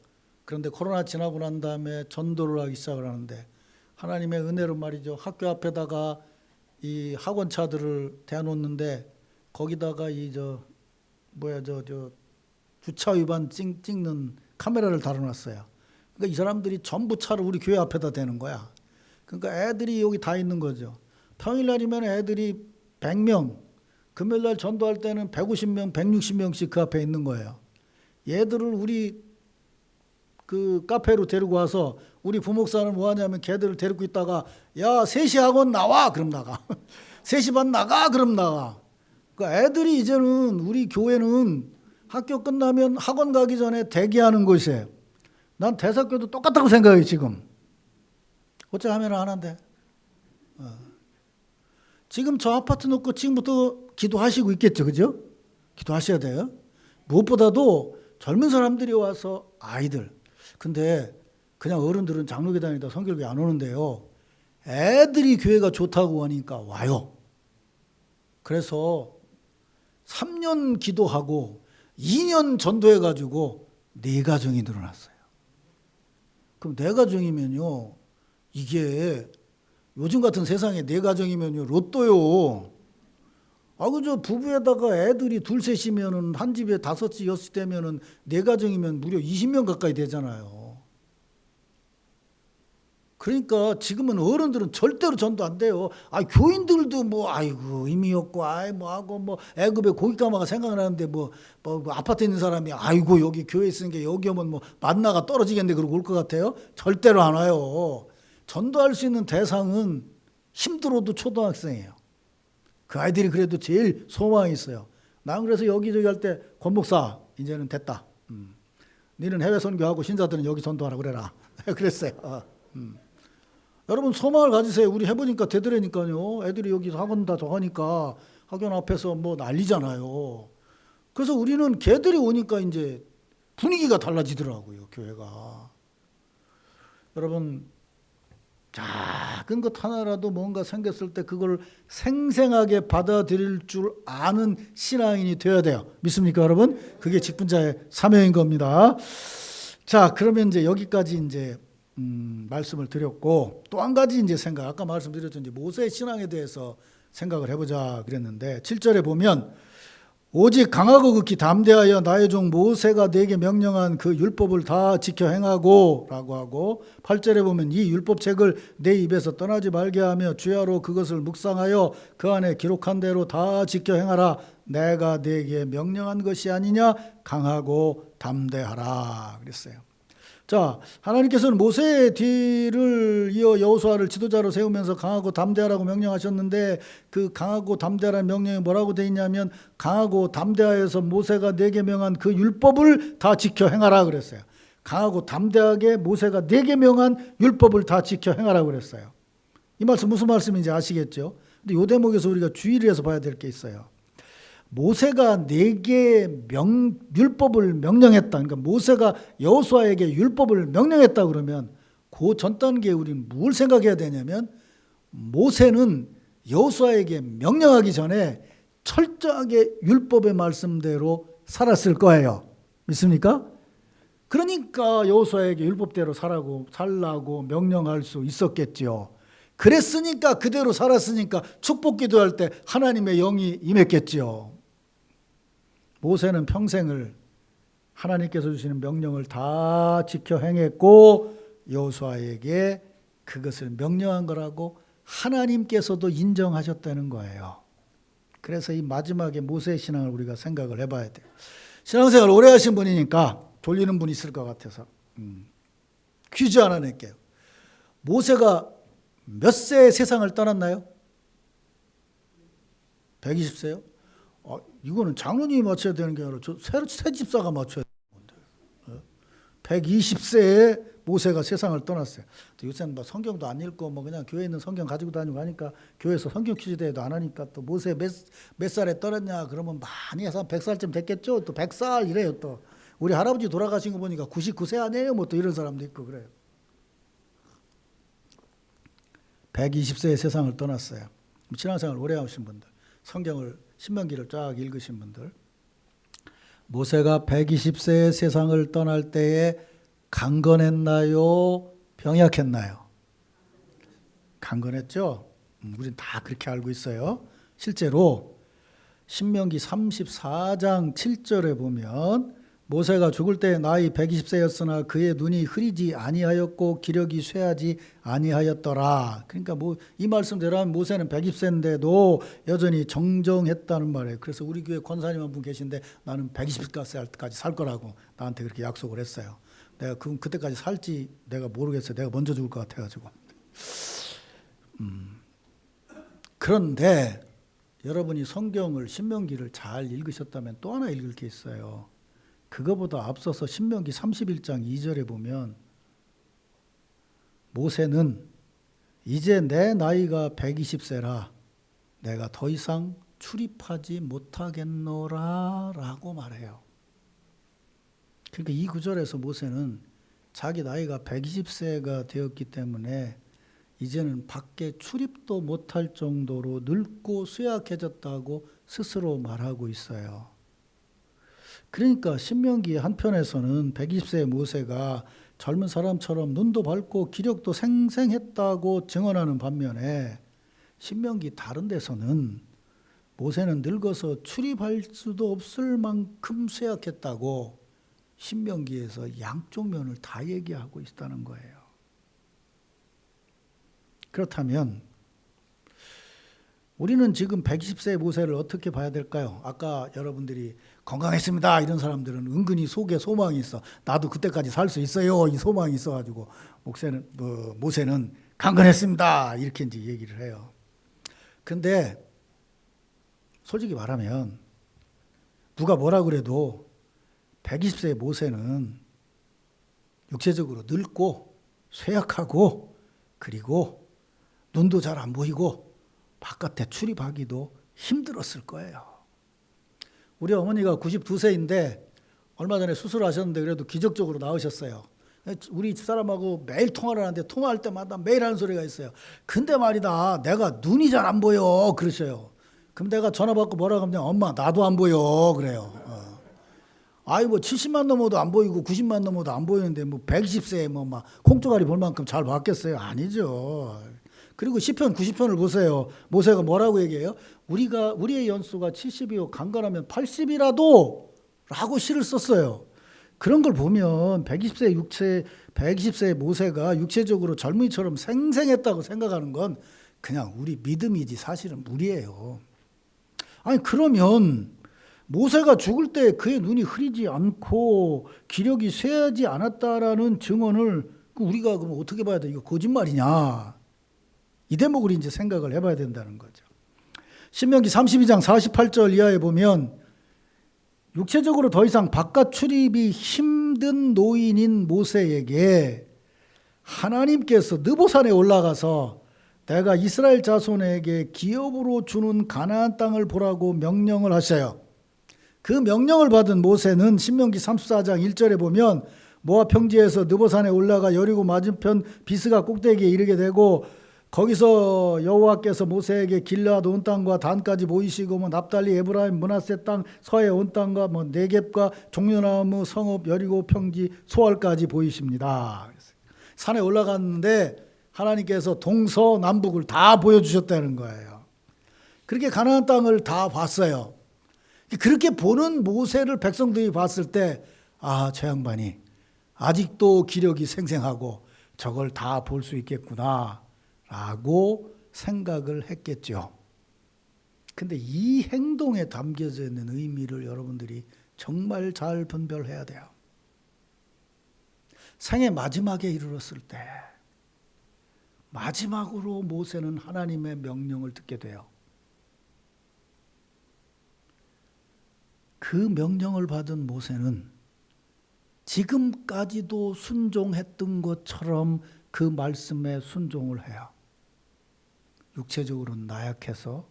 그런데 코로나 지나고 난 다음에 전도를 하기 시작을 하는데, 하나님의 은혜로 말이죠, 학교 앞에다가 이 학원차들을 대놓는데 거기다가 주차 위반 찍는 카메라를 달아놨어요. 그러니까 이 사람들이 전부 차를 우리 교회 앞에다 대는 거야. 그러니까 애들이 여기 다 있는 거죠. 평일날이면 애들이 100명, 금요일날 전도할 때는 150명, 160명씩 그 앞에 있는 거예요. 얘들을 우리 그 카페로 데리고 와서 우리 부목사는 뭐 하냐면 걔들을 데리고 있다가 야 3시 학원 나와 그럼 나가. 3시 반 나가 그럼 나가. 그러니까 애들이 이제는 우리 교회는 학교 끝나면 학원 가기 전에 대기하는 곳이에요. 난 대사교도 똑같다고 생각해요 지금. 어째 하면 하는데. 지금 저 아파트 놓고 지금부터 기도하시고 있겠죠, 그죠? 기도하셔야 돼요. 무엇보다도 젊은 사람들이 와서 아이들. 근데 그냥 어른들은 장로교 다니다 성결교회 안 오는데요. 애들이 교회가 좋다고 하니까 와요. 그래서 3년 기도하고 2년 전도해가지고 4가정이 늘어났어요. 그럼 4가정이면요, 이게 요즘 같은 세상에 4가정이면요 로또요. 그저 부부에다가 애들이 둘 셋이면은 한 집에 5시 6시 되면은 4가정이면 무려 20명 가까이 되잖아요. 그러니까 지금은 어른들은 절대로 전도 안 돼요. 교인들도 뭐 아이고 의미 없고 뭐하고 뭐 애굽의 고깃가마가 생각나는데 뭐 아파트에 있는 사람이 아이고 여기 교회 있으니까 여기 오면 뭐 만나가 떨어지겠네 그러고 올 것 같아요? 절대로 안 와요. 전도할 수 있는 대상은 힘들어도 초등학생이에요. 그 아이들이 그래도 제일 소망이 있어요. 난 그래서 여기저기 할 때 권 목사 이제는 됐다. 너는 해외 선교하고 신자들은 여기 전도하라 그래라. 그랬어요. 여러분 소망을 가지세요. 우리 해보니까 되더라니까요. 애들이 여기 학원 다 저하니까 학원 앞에서 뭐 난리잖아요. 그래서 우리는 걔들이 오니까 이제 분위기가 달라지더라고요. 교회가. 여러분 작은 것 하나라도 뭔가 생겼을 때 그걸 생생하게 받아들일 줄 아는 신앙인이 되어야 돼요. 믿습니까, 여러분? 그게 직분자의 사명인 겁니다. 자, 그러면 이제 여기까지 이제 말씀을 드렸고, 또 한 가지 이제 생각, 아까 말씀드렸죠. 이제 모세의 신앙에 대해서 생각을 해보자 그랬는데, 7절에 보면 오직 강하고 극히 담대하여 나의 종 모세가 네게 명령한 그 율법을 다 지켜 행하고 라고 하고, 8절에 보면 이 율법책을 내 입에서 떠나지 말게 하며 주야로 그것을 묵상하여 그 안에 기록한 대로 다 지켜 행하라. 내가 네게 명령한 것이 아니냐. 강하고 담대하라 그랬어요. 자, 하나님께서는 모세의 뒤를 이어 여호수아를 지도자로 세우면서 강하고 담대하라고 명령하셨는데, 그 강하고 담대하라는 명령이 뭐라고 되어 있냐면 강하고 담대하여서 모세가 네게 명한 그 율법을 다 지켜 행하라 그랬어요. 강하고 담대하게 모세가 네게 명한 율법을 다 지켜 행하라 그랬어요. 이 말씀 무슨 말씀인지 아시겠죠? 근데 이 대목에서 우리가 주의를 해서 봐야 될 게 있어요. 모세가 4개의 율법을 명령했다. 그러니까 모세가 여호수아에게 율법을 명령했다 그러면 그 전 단계에 우리는 뭘 생각해야 되냐면, 모세는 여호수아에게 명령하기 전에 철저하게 율법의 말씀대로 살았을 거예요. 믿습니까? 그러니까 여호수아에게 율법대로 살라고 명령할 수 있었겠죠. 그랬으니까, 그대로 살았으니까 축복 기도할 때 하나님의 영이 임했겠죠. 모세는 평생을 하나님께서 주시는 명령을 다 지켜 행했고 여호수아에게 그것을 명령한 거라고 하나님께서도 인정하셨다는 거예요. 그래서 이 마지막에 모세의 신앙을 우리가 생각을 해봐야 돼요. 신앙생활 오래 하신 분이니까 돌리는 분이 있을 것 같아서 퀴즈 하나 낼게요. 모세가 몇 세에 세상을 떠났나요? 120세요? 이거는 장로님이 맞춰야 되는 게 아니라 새 집사가 맞춰야 되는 건데. 120세에 모세가 세상을 떠났어요. 요새는 뭐 성경도 안 읽고 뭐 그냥 교회에 있는 성경 가지고 다니고 하니까 교회에서 성경 퀴즈 대회도 안 하니까 또 모세 몇 살에 떠났냐 그러면 많이 해서 100살쯤 됐겠죠. 또 100살 이래요. 또 우리 할아버지 돌아가신 거 보니까 99세 아니에요. 뭐 또 이런 사람도 있고 그래요. 120세에 세상을 떠났어요. 신앙생활 오래 하신 분들, 성경을 신명기를 쫙 읽으신 분들, 모세가 120세에 세상을 떠날 때에 강건했나요? 병약했나요? 강건했죠? 우린 다 그렇게 알고 있어요. 실제로 신명기 34장 7절에 보면 모세가 죽을 때 나이 120세였으나 그의 눈이 흐리지 아니하였고 기력이 쇠하지 아니하였더라. 그러니까 뭐 이 말씀대로 하면 모세는 120세인데도 여전히 정정했다는 말이에요. 그래서 우리 교회 권사님 한 분 계신데 나는 120세까지 살 거라고 나한테 그렇게 약속을 했어요. 내가 그때까지 살지 내가 모르겠어요. 내가 먼저 죽을 것 같아가지고. 그런데 여러분이 성경을 신명기를 잘 읽으셨다면 또 하나 읽을 게 있어요. 그거보다 앞서서 신명기 31장 2절에 보면 모세는 이제 내 나이가 120세라 내가 더 이상 출입하지 못하겠노라 라고 말해요. 그러니까 이 구절에서 모세는 자기 나이가 120세가 되었기 때문에 이제는 밖에 출입도 못할 정도로 늙고 쇠약해졌다고 스스로 말하고 있어요. 그러니까 신명기 한편에서는 120세의 모세가 젊은 사람처럼 눈도 밝고 기력도 생생했다고 증언하는 반면에 신명기 다른 데서는 모세는 늙어서 출입할 수도 없을 만큼 쇠약했다고 신명기에서 양쪽 면을 다 얘기하고 있다는 거예요. 그렇다면 우리는 지금 120세의 모세를 어떻게 봐야 될까요? 아까 여러분들이 건강했습니다 이런 사람들은 은근히 속에 소망이 있어. 나도 그때까지 살 수 있어요. 이 소망이 있어가지고 모세는 강건했습니다 이렇게 이제 얘기를 해요. 근데 솔직히 말하면 누가 뭐라 그래도 120세의 모세는 육체적으로 늙고 쇠약하고 그리고 눈도 잘 안 보이고 바깥에 출입하기도 힘들었을 거예요. 우리 어머니가 92세인데 얼마 전에 수술하셨는데 그래도 기적적으로 나으셨어요. 우리 집사람하고 매일 통화를 하는데 통화할 때마다 매일 하는 소리가 있어요. 근데 말이다 내가 눈이 잘 안 보여 그러셔요. 그럼 내가 전화 받고 뭐라고 하면 엄마 나도 안 보여 그래요. 아이 뭐 70만 넘어도 안 보이고 90만 넘어도 안 보이는데 뭐 120세에 뭐 막 콩조가리 볼 만큼 잘 봤겠어요? 아니죠. 그리고 시편 90편을 보세요. 모세가 뭐라고 얘기해요? 우리의 연수가 70이요 강건하면 80이라도 라고 시를 썼어요. 그런 걸 보면 120세의 모세가 육체적으로 젊은이처럼 생생했다고 생각하는 건 그냥 우리 믿음이지 사실은 무리예요. 아니 그러면 모세가 죽을 때 그의 눈이 흐리지 않고 기력이 쇠하지 않았다라는 증언을 우리가 그럼 어떻게 봐야 돼? 이거 거짓말이냐? 이 대목을 이제 생각을 해봐야 된다는 거죠. 신명기 32장 48절 이하에 보면 육체적으로 더 이상 바깥 출입이 힘든 노인인 모세에게 하나님께서 느보산에 올라가서 내가 이스라엘 자손에게 기업으로 주는 가나안 땅을 보라고 명령을 하셔요. 그 명령을 받은 모세는 신명기 34장 1절에 보면 모압 평지에서 느보산에 올라가 여리고 맞은편 비스가 꼭대기에 이르게 되고 거기서 여호와께서 모세에게 길르앗 온 땅과 단까지 보이시고 뭐 납달리 에브라임 므낫세 땅 서해 온 땅과 뭐 네겝과 종려나무 성읍 여리고 평지 소알까지 보이십니다. 산에 올라갔는데 하나님께서 동서남북을 다 보여주셨다는 거예요. 그렇게 가나안 땅을 다 봤어요. 그렇게 보는 모세를 백성들이 봤을 때 저 양반이 아직도 기력이 생생하고 저걸 다 볼 수 있겠구나 라고 생각을 했겠죠. 근데 이 행동에 담겨져 있는 의미를 여러분들이 정말 잘 분별해야 돼요. 생의 마지막에 이르렀을 때 마지막으로 모세는 하나님의 명령을 듣게 돼요. 그 명령을 받은 모세는 지금까지도 순종했던 것처럼 그 말씀에 순종을 해요. 육체적으로는 나약해서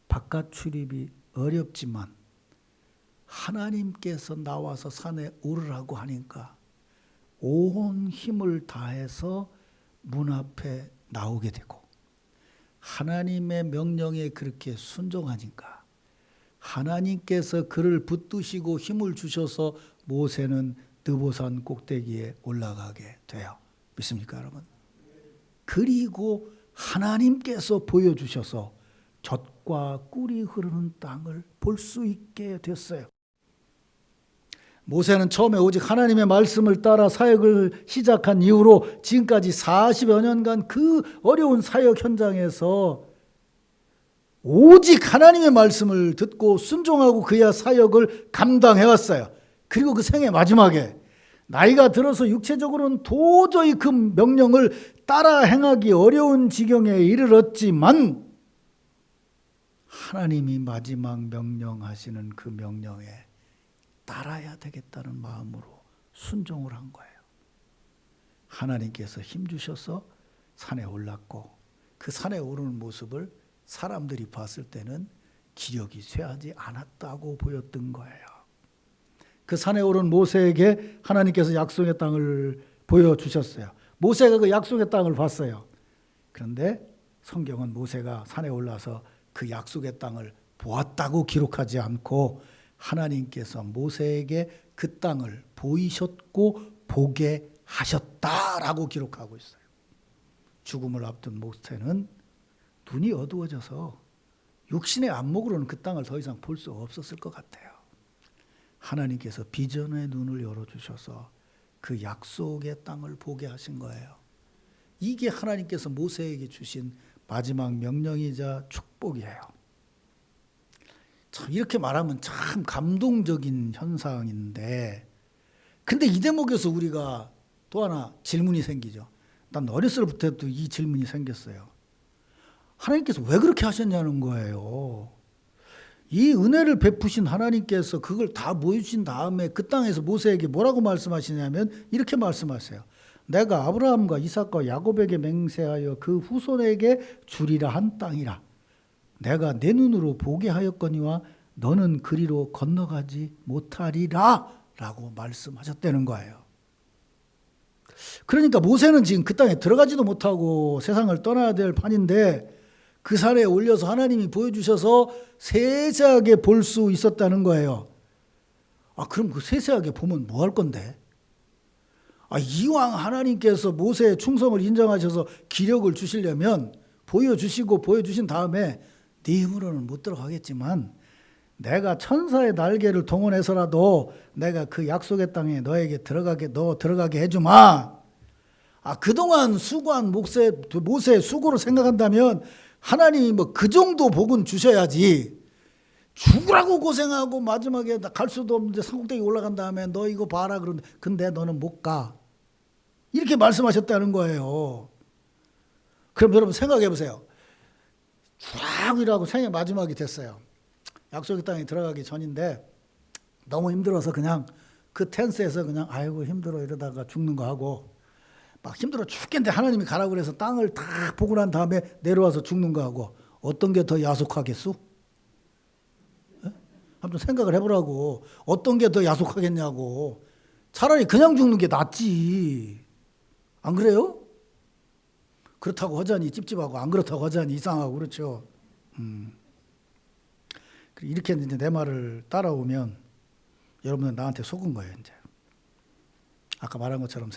바깥 출입이 어렵지만 하나님께서 나와서 산에 오르라고 하니까 온 힘을 다해서 문 앞에 나오게 되고, 하나님의 명령에 그렇게 순종하니까 하나님께서 그를 붙드시고 힘을 주셔서 모세는 느보산 꼭대기에 올라가게 돼요. 믿습니까, 여러분? 그리고 하나님께서 보여주셔서 젖과 꿀이 흐르는 땅을 볼 수 있게 됐어요. 모세는 처음에 오직 하나님의 말씀을 따라 사역을 시작한 이후로 지금까지 40여 년간 그 어려운 사역 현장에서 오직 하나님의 말씀을 듣고 순종하고 그야 사역을 감당해왔어요. 그리고 그 생애 마지막에 나이가 들어서 육체적으로는 도저히 그 명령을 따라 행하기 어려운 지경에 이르렀지만 하나님이 마지막 명령하시는 그 명령에 따라야 되겠다는 마음으로 순종을 한 거예요. 하나님께서 힘주셔서 산에 올랐고, 그 산에 오르는 모습을 사람들이 봤을 때는 기력이 쇠하지 않았다고 보였던 거예요. 그 산에 오른 모세에게 하나님께서 약속의 땅을 보여주셨어요. 모세가 그 약속의 땅을 봤어요. 그런데 성경은 모세가 산에 올라서 그 약속의 땅을 보았다고 기록하지 않고 하나님께서 모세에게 그 땅을 보이셨고 보게 하셨다라고 기록하고 있어요. 죽음을 앞둔 모세는 눈이 어두워져서 육신의 안목으로는 그 땅을 더 이상 볼 수 없었을 것 같아요. 하나님께서 비전의 눈을 열어주셔서 그 약속의 땅을 보게 하신 거예요. 이게 하나님께서 모세에게 주신 마지막 명령이자 축복이에요. 참 이렇게 말하면 참 감동적인 현상인데, 근데 이 대목에서 우리가 또 하나 질문이 생기죠. 난 어렸을 때부터 이 질문이 생겼어요. 하나님께서 왜 그렇게 하셨냐는 거예요. 이 은혜를 베푸신 하나님께서 그걸 다 보여주신 다음에 그 땅에서 모세에게 뭐라고 말씀하시냐면 이렇게 말씀하세요. 내가 아브라함과 이삭과 야곱에게 맹세하여 그 후손에게 주리라 한 땅이라. 내가 내 눈으로 보게 하였거니와 너는 그리로 건너가지 못하리라 라고 말씀하셨다는 거예요. 그러니까 모세는 지금 그 땅에 들어가지도 못하고 세상을 떠나야 될 판인데 그 산에 올려서 하나님이 보여주셔서 세세하게 볼 수 있었다는 거예요. 그럼 그 세세하게 보면 뭐 할 건데? 이왕 하나님께서 모세의 충성을 인정하셔서 기력을 주시려면 보여주시고 보여주신 다음에 네 힘으로는 못 들어가겠지만 내가 천사의 날개를 동원해서라도 내가 그 약속의 땅에 너에게 들어가게 해주마. 그동안 수고한 모세의 수고를 생각한다면 하나님이 뭐 그 정도 복은 주셔야지. 죽으라고 고생하고 마지막에 갈 수도 없는데 산꼭대기 올라간 다음에 너 이거 봐라 그러는데 근데 너는 못 가. 이렇게 말씀하셨다는 거예요. 그럼 여러분 생각해 보세요. 쫙 일하고 생애 마지막이 됐어요. 약속의 땅에 들어가기 전인데 너무 힘들어서 그냥 그 텐스에서 그냥 아이고 힘들어 이러다가 죽는 거 하고 막 힘들어 죽겠는데 하나님이 가라고 그래서 땅을 다 보고 난 다음에 내려와서 죽는 거 하고 어떤 게 더 야속하겠소? 한번 생각을 해보라고. 어떤 게 더 야속하겠냐고. 차라리 그냥 죽는 게 낫지. 안 그래요? 그렇다고 허전히 찝찝하고 안 그렇다고 허전히 이상하고 그렇죠. 이렇게 이제 내 말을 따라오면 여러분은 나한테 속은 거예요. 이제 아까 말한 것처럼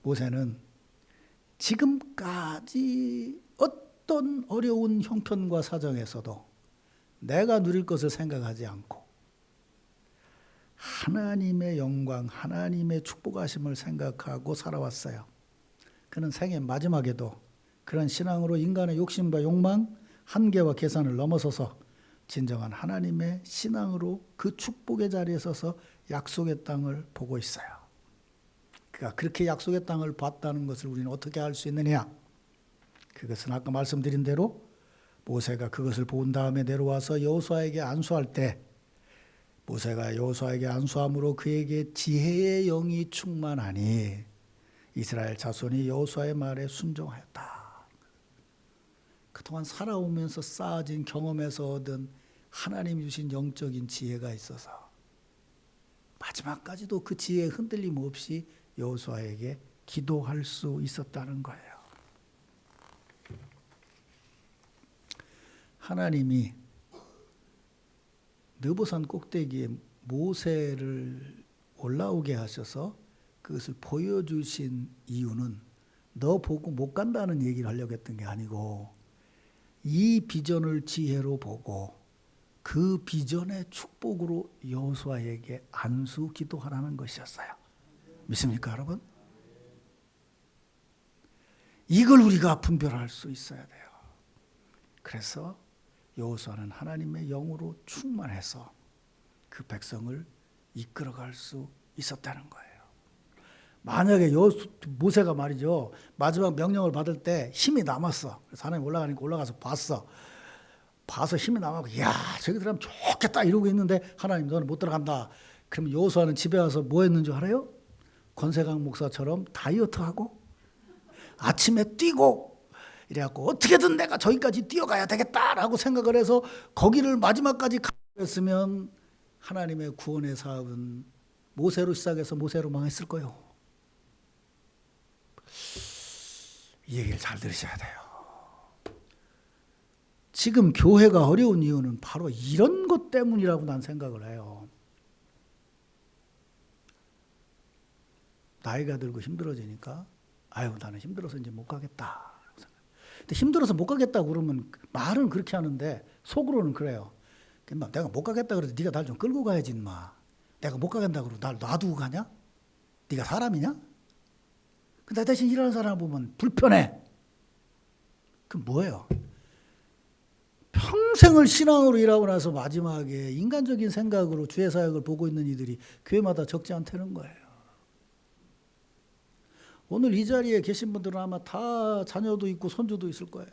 모세는 지금까지 어떤 어려운 형편과 사정에서도 내가 누릴 것을 생각하지 않고 하나님의 영광, 하나님의 축복하심을 생각하고 살아왔어요. 그는 생애 마지막에도 그런 신앙으로 인간의 욕심과 욕망, 한계와 계산을 넘어서서 진정한 하나님의 신앙으로 그 축복의 자리에 서서 약속의 땅을 보고 있어요. 그러니까 그렇게 약속의 땅을 봤다는 것을 우리는 어떻게 알 수 있느냐? 그것은 아까 말씀드린 대로 모세가 그것을 본 다음에 내려와서 여호수아에게 안수할 때 모세가 여호수아에게 안수함으로 그에게 지혜의 영이 충만하니 이스라엘 자손이 여호수아의 말에 순종하였다. 그동안 살아오면서 쌓아진 경험에서 얻은 하나님 주신 영적인 지혜가 있어서 마지막까지도 그 지혜에 흔들림 없이 여호수아에게 기도할 수 있었다는 거예요. 하나님이 느보산 꼭대기에 모세를 올라오게 하셔서 그것을 보여주신 이유는 너 보고 못 간다는 얘기를 하려고 했던 게 아니고 이 비전을 지혜로 보고 그 비전의 축복으로 여호수아에게 안수 기도하라는 것이었어요. 믿습니까, 여러분? 이걸 우리가 분별할 수 있어야 돼요. 그래서 여호수아는 하나님의 영으로 충만해서 그 백성을 이끌어갈 수 있었다는 거예요. 만약에 모세가 말이죠, 마지막 명령을 받을 때 힘이 남았어. 그래서 하나님 올라가서 봐서 힘이 남았고, 야, 저기 들어가면 좋겠다 이러고 있는데 하나님 너는 못 들어간다. 그럼 여호수아는 집에 와서 뭐 했는 줄 알아요? 권세강 목사처럼 다이어트하고 아침에 뛰고 이래갖고 어떻게든 내가 저기까지 뛰어가야 되겠다라고 생각을 해서 거기를 마지막까지 갔으면 하나님의 구원의 사업은 모세로 시작해서 모세로 망했을 거예요. 이 얘기를 잘 들으셔야 돼요. 지금 교회가 어려운 이유는 바로 이런 것 때문이라고 난 생각을 해요. 나이가 들고 힘들어지니까 아유 나는 힘들어서 이제 못 가겠다. 근데 힘들어서 못 가겠다고 그러면 말은 그렇게 하는데 속으로는 그래요. 내가 못 가겠다 그래도 네가 날 좀 끌고 가야지 인마. 내가 못 가겠다고 그러고 날 놔두고 가냐? 네가 사람이냐? 근데 대신 일하는 사람 보면 불편해. 그럼 뭐예요? 평생을 신앙으로 일하고 나서 마지막에 인간적인 생각으로 주의 사역을 보고 있는 이들이 교회마다 적지 않다는 거예요. 오늘 이 자리에 계신 분들은 아마 다 자녀도 있고 손주도 있을 거예요.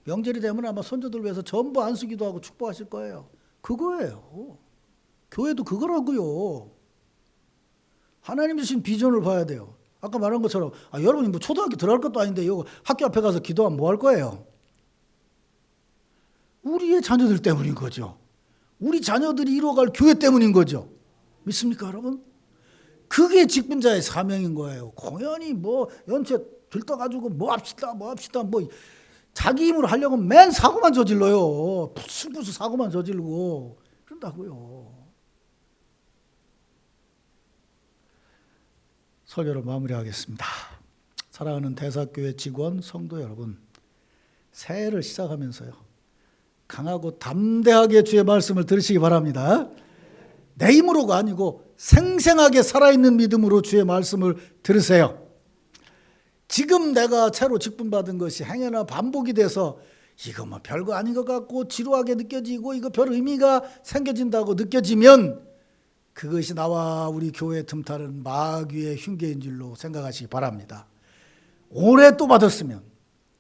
명절이 되면 아마 손주들 위해서 전부 안수기도 하고 축복하실 거예요. 그거예요. 교회도 그거라고요. 하나님 주신 비전을 봐야 돼요. 아까 말한 것처럼 여러분이 뭐 초등학교 들어갈 것도 아닌데 이거 학교 앞에 가서 기도하면 뭐 할 거예요? 우리의 자녀들 때문인 거죠. 우리 자녀들이 이루어갈 교회 때문인 거죠. 믿습니까, 여러분? 그게 직분자의 사명인 거예요. 공연히 뭐 연체 들떠가지고 뭐 합시다 뭐 자기 힘으로 하려고 맨 사고만 저질러요. 부수 사고만 저지르고 그런다고요. 설교를 마무리하겠습니다. 사랑하는 대사교회 직원 성도 여러분, 새해를 시작하면서요 강하고 담대하게 주의 말씀을 들으시기 바랍니다. 내 힘으로가 아니고 생생하게 살아있는 믿음으로 주의 말씀을 들으세요. 지금 내가 새로 직분받은 것이 행여나 반복이 돼서 이거 뭐 별거 아닌 것 같고 지루하게 느껴지고 이거 별 의미가 생겨진다고 느껴지면 그것이 나와 우리 교회 틈타는 마귀의 흉계인 줄로 생각하시기 바랍니다. 올해 또 받았으면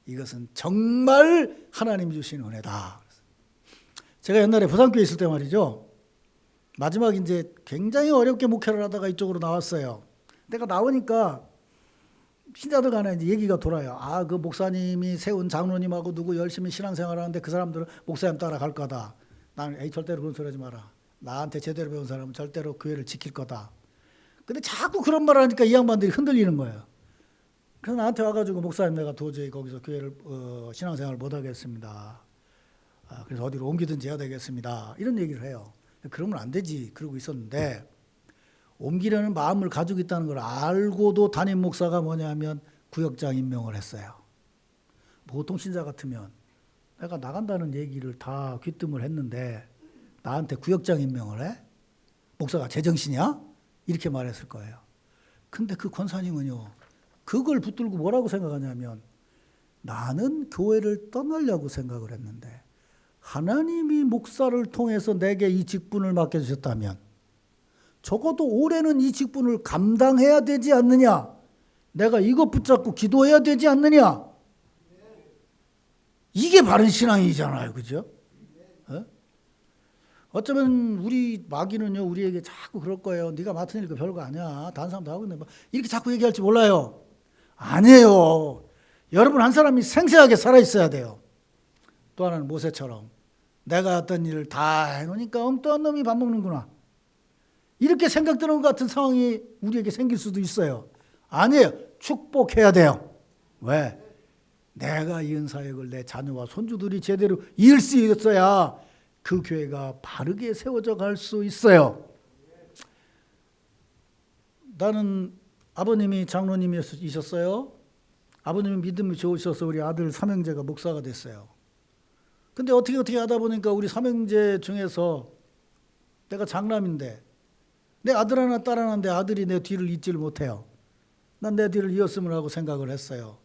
이것은 정말 하나님 주신 은혜다. 제가 옛날에 부산교회 있을 때 말이죠. 마지막 이제 굉장히 어렵게 목회를 하다가 이쪽으로 나왔어요. 내가 나오니까 신자들 간에 이제 얘기가 돌아요. 그 목사님이 세운 장로님하고 누구 열심히 신앙생활 하는데 그 사람들은 목사님 따라갈 거다. 나는 절대로 그런 소리 하지 마라. 나한테 제대로 배운 사람은 절대로 교회를 지킬 거다. 근데 자꾸 그런 말 하니까 이 양반들이 흔들리는 거예요. 그래서 나한테 와가지고 목사님 내가 도저히 거기서 교회를 신앙생활을 못 하겠습니다. 그래서 어디로 옮기든지 해야 되겠습니다. 이런 얘기를 해요. 그러면 안 되지 그러고 있었는데 옮기려는 마음을 가지고 있다는 걸 알고도 담임 목사가 뭐냐면 구역장 임명을 했어요. 보통 신자 같으면 내가 나간다는 얘기를 다 귀뜸을 했는데 나한테 구역장 임명을 해? 목사가 제정신이야? 이렇게 말했을 거예요. 근데 그 권사님은요 그걸 붙들고 뭐라고 생각하냐면 나는 교회를 떠나려고 생각을 했는데 하나님이 목사를 통해서 내게 이 직분을 맡겨주셨다면 적어도 올해는 이 직분을 감당해야 되지 않느냐? 내가 이것 붙잡고 기도해야 되지 않느냐? 이게 바른 신앙이잖아요. 그죠? 어쩌면 우리 마귀는요, 우리에게 자꾸 그럴 거예요. 네가 맡은 일 그 별거 아니야. 다른 사람도 하고 있는데 뭐 이렇게 자꾸 얘기할지 몰라요. 아니에요. 여러분 한 사람이 생생하게 살아 있어야 돼요. 또 하나는 모세처럼 내가 어떤 일을 다 해놓으니까 엉뚱한 놈이 밥 먹는구나. 이렇게 생각되는 것 같은 상황이 우리에게 생길 수도 있어요. 아니에요. 축복해야 돼요. 왜? 내가 이은 사역을 내 자녀와 손주들이 제대로 이을 수 있어야 그 교회가 바르게 세워져 갈 수 있어요. 나는 아버님이 장로님이셨어요. 아버님이 믿음이 좋으셔서 우리 아들 삼형제가 목사가 됐어요. 근데 어떻게 하다 보니까 우리 삼형제 중에서 내가 장남인데 내 아들 하나 딸 하나인데 아들이 내 뒤를 잇지를 못해요. 난 내 뒤를 이었으면 하고 생각을 했어요.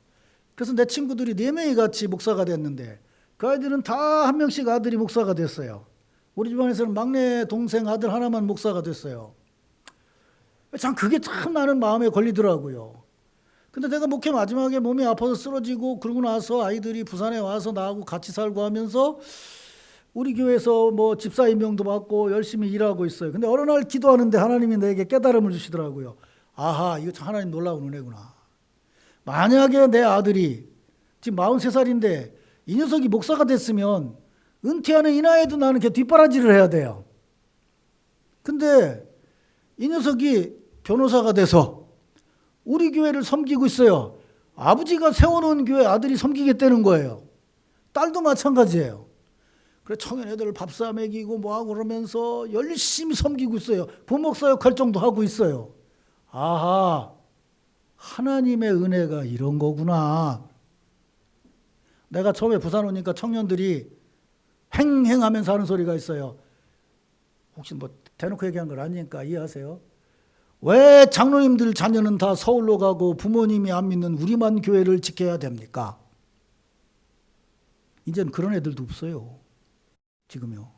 그래서 내 친구들이 4명이 같이 목사가 됐는데 그 아이들은 다 한 명씩 아들이 목사가 됐어요. 우리 집안에서는 막내 동생 아들 하나만 목사가 됐어요. 참 그게 참 나는 마음에 걸리더라고요. 근데 내가 목회 마지막에 몸이 아파서 쓰러지고 그러고 나서 아이들이 부산에 와서 나하고 같이 살고 하면서 우리 교회에서 뭐 집사 임명도 받고 열심히 일하고 있어요. 근데 어느 날 기도하는데 하나님이 내게 깨달음을 주시더라고요. 아하, 이거 참 하나님 놀라운 은혜구나. 만약에 내 아들이 지금 43살인데 이 녀석이 목사가 됐으면 은퇴하는 이 나이에도 나는 걔 뒷바라지를 해야 돼요. 근데 이 녀석이 변호사가 돼서 우리 교회를 섬기고 있어요. 아버지가 세워놓은 교회 아들이 섬기겠다는 거예요. 딸도 마찬가지예요. 그래 청년 애들 밥 사 먹이고 뭐하고 그러면서 열심히 섬기고 있어요. 부목사 역할 정도 하고 있어요. 아하, 하나님의 은혜가 이런 거구나. 내가 처음에 부산 오니까 청년들이 횡행하면서 하는 소리가 있어요. 혹시 뭐 대놓고 얘기한 걸 아니니까 이해하세요. 왜 장로님들 자녀는 다 서울로 가고 부모님이 안 믿는 우리만 교회를 지켜야 됩니까? 이제는 그런 애들도 없어요. 지금요.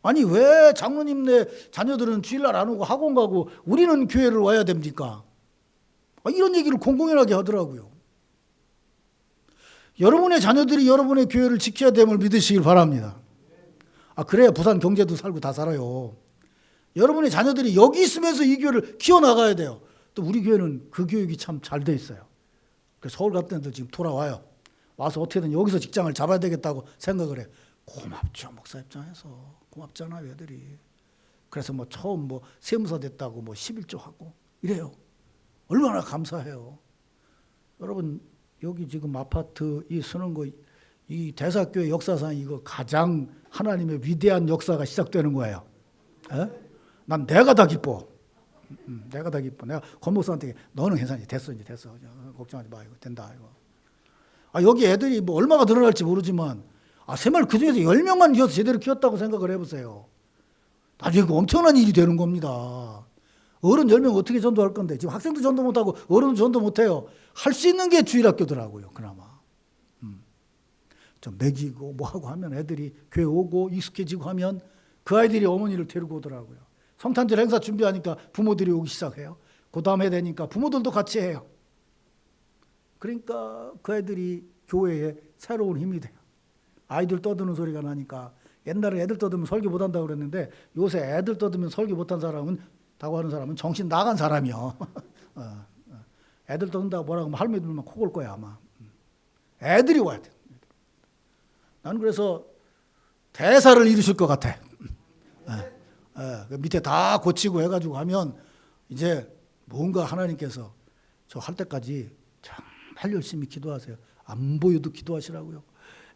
아니 왜 장로님네 자녀들은 주일날 안 오고 학원 가고 우리는 교회를 와야 됩니까? 이런 얘기를 공공연하게 하더라고요. 여러분의 자녀들이 여러분의 교회를 지켜야 됨을 믿으시길 바랍니다. 그래야 부산 경제도 살고 다 살아요. 여러분의 자녀들이 여기 있으면서 이 교회를 키워나가야 돼요. 또 우리 교회는 그 교육이 참 잘 돼 있어요. 그래서 서울 같은 애들 지금 돌아와요. 와서 어떻게든 여기서 직장을 잡아야 되겠다고 생각을 해요. 고맙죠. 목사 입장에서. 고맙잖아요, 애들이. 그래서 뭐 처음 뭐 세무사 됐다고 뭐 11조 하고 이래요. 얼마나 감사해요. 여러분, 여기 지금 아파트 이 쓰는 거, 이 대사교회 역사상 이거 가장 하나님의 위대한 역사가 시작되는 거예요. 에? 난 내가 다 기뻐. 내가 다 기뻐. 내가 권 목사한테 너는 괜찮지. 됐어, 이제 됐어. 걱정하지 마. 이거 된다. 이거. 여기 애들이 뭐 얼마가 늘어날지 모르지만, 세말 그 중에서 10명만 키워서 제대로 키웠다고 생각을 해보세요. 나중에 그 엄청난 일이 되는 겁니다. 어른 10명 어떻게 전도할 건데. 지금 학생도 전도 못하고 어른도 전도 못해요. 할 수 있는 게 주일학교더라고요. 그나마. 좀 먹이고 뭐하고 하면 애들이 교회 오고 익숙해지고 하면 그 아이들이 어머니를 데리고 오더라고요. 성탄절 행사 준비하니까 부모들이 오기 시작해요. 그 다음 해 되니까 부모들도 같이 해요. 그러니까 그 애들이 교회에 새로운 힘이 돼요. 아이들 떠드는 소리가 나니까 옛날에 애들 떠들면 설교 못한다고 그랬는데 요새 애들 떠들면 설교 못한 사람은 다고 하는 사람은 정신 나간 사람이요. 애들 떠든다고 뭐라고 하면 할머니들만 코 골 거야 아마. 애들이 와야 돼. 나는 그래서 대사를 이루실 것 같아. 그 밑에 다 고치고 해가지고 하면 이제 뭔가 하나님께서 저 할 때까지 정말 열심히 기도하세요. 안 보여도 기도하시라고요.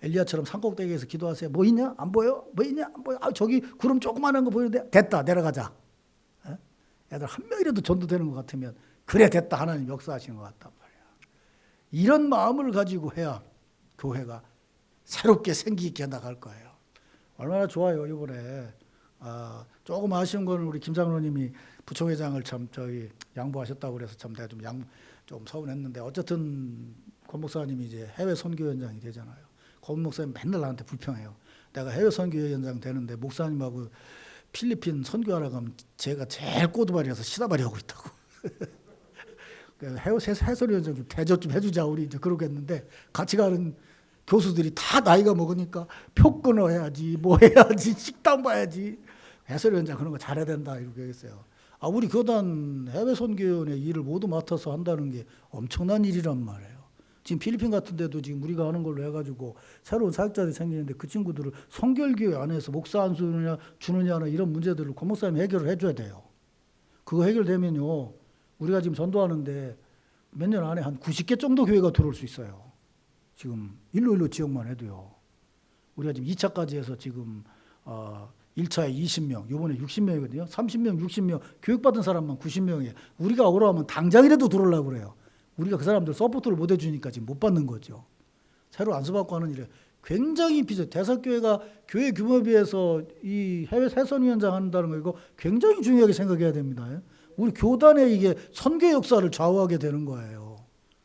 엘리야처럼 산꼭대기에서 기도하세요. 뭐 있냐? 안 보여? 뭐 있냐? 안 보여? 저기 구름 조그만한 거 보이는데 됐다 내려가자. 애들 한 명이라도 전도되는 것 같으면 그래 됐다 하나님 역사하시는 것 같단 말이야. 이런 마음을 가지고 해야 교회가 새롭게 생기 있게 나갈 거예요. 얼마나 좋아요. 이번에 조금 아쉬운 거는 우리 김 장로님이 부총회장을 참 양보하셨다고 그래서 참 내가 좀 서운했는데 어쨌든 권 목사님이 이제 해외 선교위원장이 되잖아요. 권 목사님 맨날 나한테 불평해요. 내가 해외 선교위원장 되는데 목사님하고 필리핀 선교하러 가면 제가 제일 꼬두발이라서 시다발이 하고 있다고. 해설위원장 좀 대접 좀 해주자 우리 이제 그러겠는데 같이 가는 교수들이 다 나이가 먹으니까 표 끊어야지, 뭐 해야지, 식당 봐야지. 해설위원장 그런 거 잘해야 된다 이렇게 했어요. 우리 교단 해외 선교위원회 일을 모두 맡아서 한다는 게 엄청난 일이란 말이에요. 지금 필리핀 같은 데도 지금 우리가 하는 걸로 해가지고 새로운 사역자들이 생기는데 그 친구들을 성결교회 안에서 목사 안 주느냐는 이런 문제들을 고 목사님이 해결을 해줘야 돼요. 그거 해결되면요, 우리가 지금 전도하는데 몇 년 안에 한 90개 정도 교회가 들어올 수 있어요. 지금 일로 지역만 해도요. 우리가 지금 2차까지 해서 지금 1차에 20명, 이번에 60명이거든요. 30명, 60명, 교육받은 사람만 90명이에요. 우리가 오라 하면 당장이라도 들어오려고 그래요. 우리가 그 사람들 서포트를 못 해주니까 지금 못 받는 거죠. 새로 안수받고 하는 일에 굉장히 비싸요. 대석교회가 교회 규모에 비해서 이 해외 해선위원장 한다는 거 이거 굉장히 중요하게 생각해야 됩니다. 우리 교단의 이게 선교 역사를 좌우하게 되는 거예요.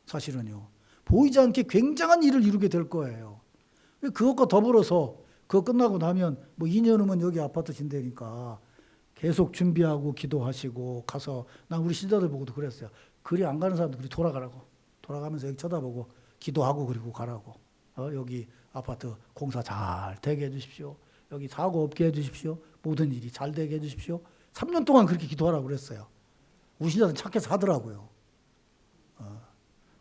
사실은요. 보이지 않게 굉장한 일을 이루게 될 거예요. 그것과 더불어서 그거 끝나고 나면 뭐 2년 후면 여기 아파트 진대니까 계속 준비하고 기도하시고 가서 난 우리 신자들 보고도 그랬어요. 그리 안 가는 사람들 그리 돌아가라고. 돌아가면서 여기 쳐다보고 기도하고 그리고 가라고. 여기 아파트 공사 잘 되게 해주십시오. 여기 사고 없게 해주십시오. 모든 일이 잘 되게 해주십시오. 3년 동안 그렇게 기도하라고 그랬어요. 우리 신자들은 착해서 하더라고요.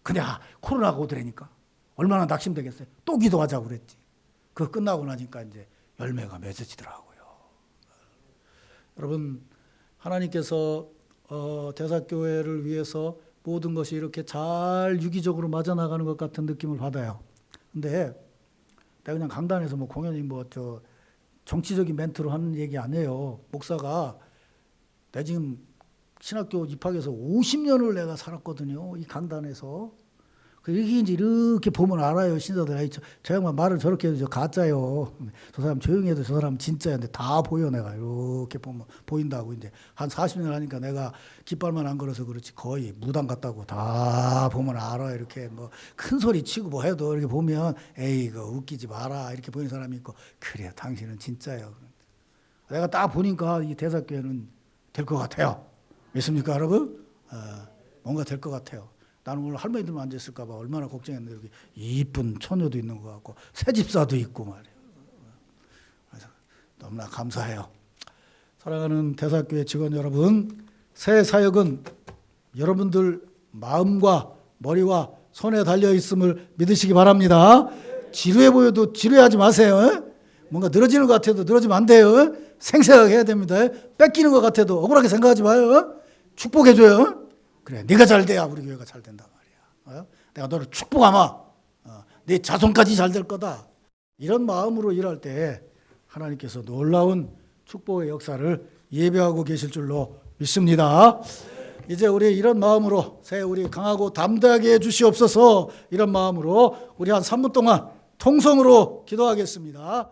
그냥 코로나가 오더라니까 얼마나 낙심되겠어요. 또 기도하자고 그랬지. 그거 끝나고 나니까 이제 열매가 맺어지더라고요. 여러분, 하나님께서 대사교회를 위해서 모든 것이 이렇게 잘 유기적으로 맞아나가는 것 같은 느낌을 받아요. 근데 내가 그냥 강단에서 뭐 공연이 정치적인 멘트로 하는 얘기 아니에요. 목사가 내 지금 신학교 입학해서 50년을 내가 살았거든요. 이 강단에서. 이렇게 보면 알아요. 신자들. 저 양반 말을 저렇게 해도 가짜요. 저 사람 조용히 해도 저 사람 진짜야. 근데 다 보여 내가. 이렇게 보면 보인다고. 이제 한 40년 하니까 내가 깃발만 안 걸어서 그렇지 거의 무당 같다고 다 보면 알아. 이렇게 뭐 큰 소리 치고 뭐 해도 이렇게 보면 에이 이거 웃기지 마라. 이렇게 보이는 사람이 있고 그래 당신은 진짜요. 내가 딱 보니까 이 대사교회는 될 것 같아요. 믿습니까 여러분? 뭔가 될 것 같아요. 나는 오늘 할머니들만 앉아있을까 봐 얼마나 걱정했는데 여기 이쁜 처녀도 있는 것 같고 새집사도 있고 말이에요. 그래서 너무나 감사해요. 사랑하는 대사교회 직원 여러분, 새 사역은 여러분들 마음과 머리와 손에 달려있음을 믿으시기 바랍니다. 지루해 보여도 지루해하지 마세요. 뭔가 늘어지는 것 같아도 늘어지면 안 돼요. 생생하게 해야 됩니다. 뺏기는 것 같아도 억울하게 생각하지 마요. 축복해줘요. 그래, 네가 잘 돼야 우리 교회가 잘 된단 말이야. 내가 너를 축복하마. 네 자손까지 잘 될 거다. 이런 마음으로 일할 때 하나님께서 놀라운 축복의 역사를 예배하고 계실 줄로 믿습니다. 이제 우리 이런 마음으로 새 우리 강하고 담대하게 해주시옵소서. 이런 마음으로 우리 한 3분 동안 통성으로 기도하겠습니다.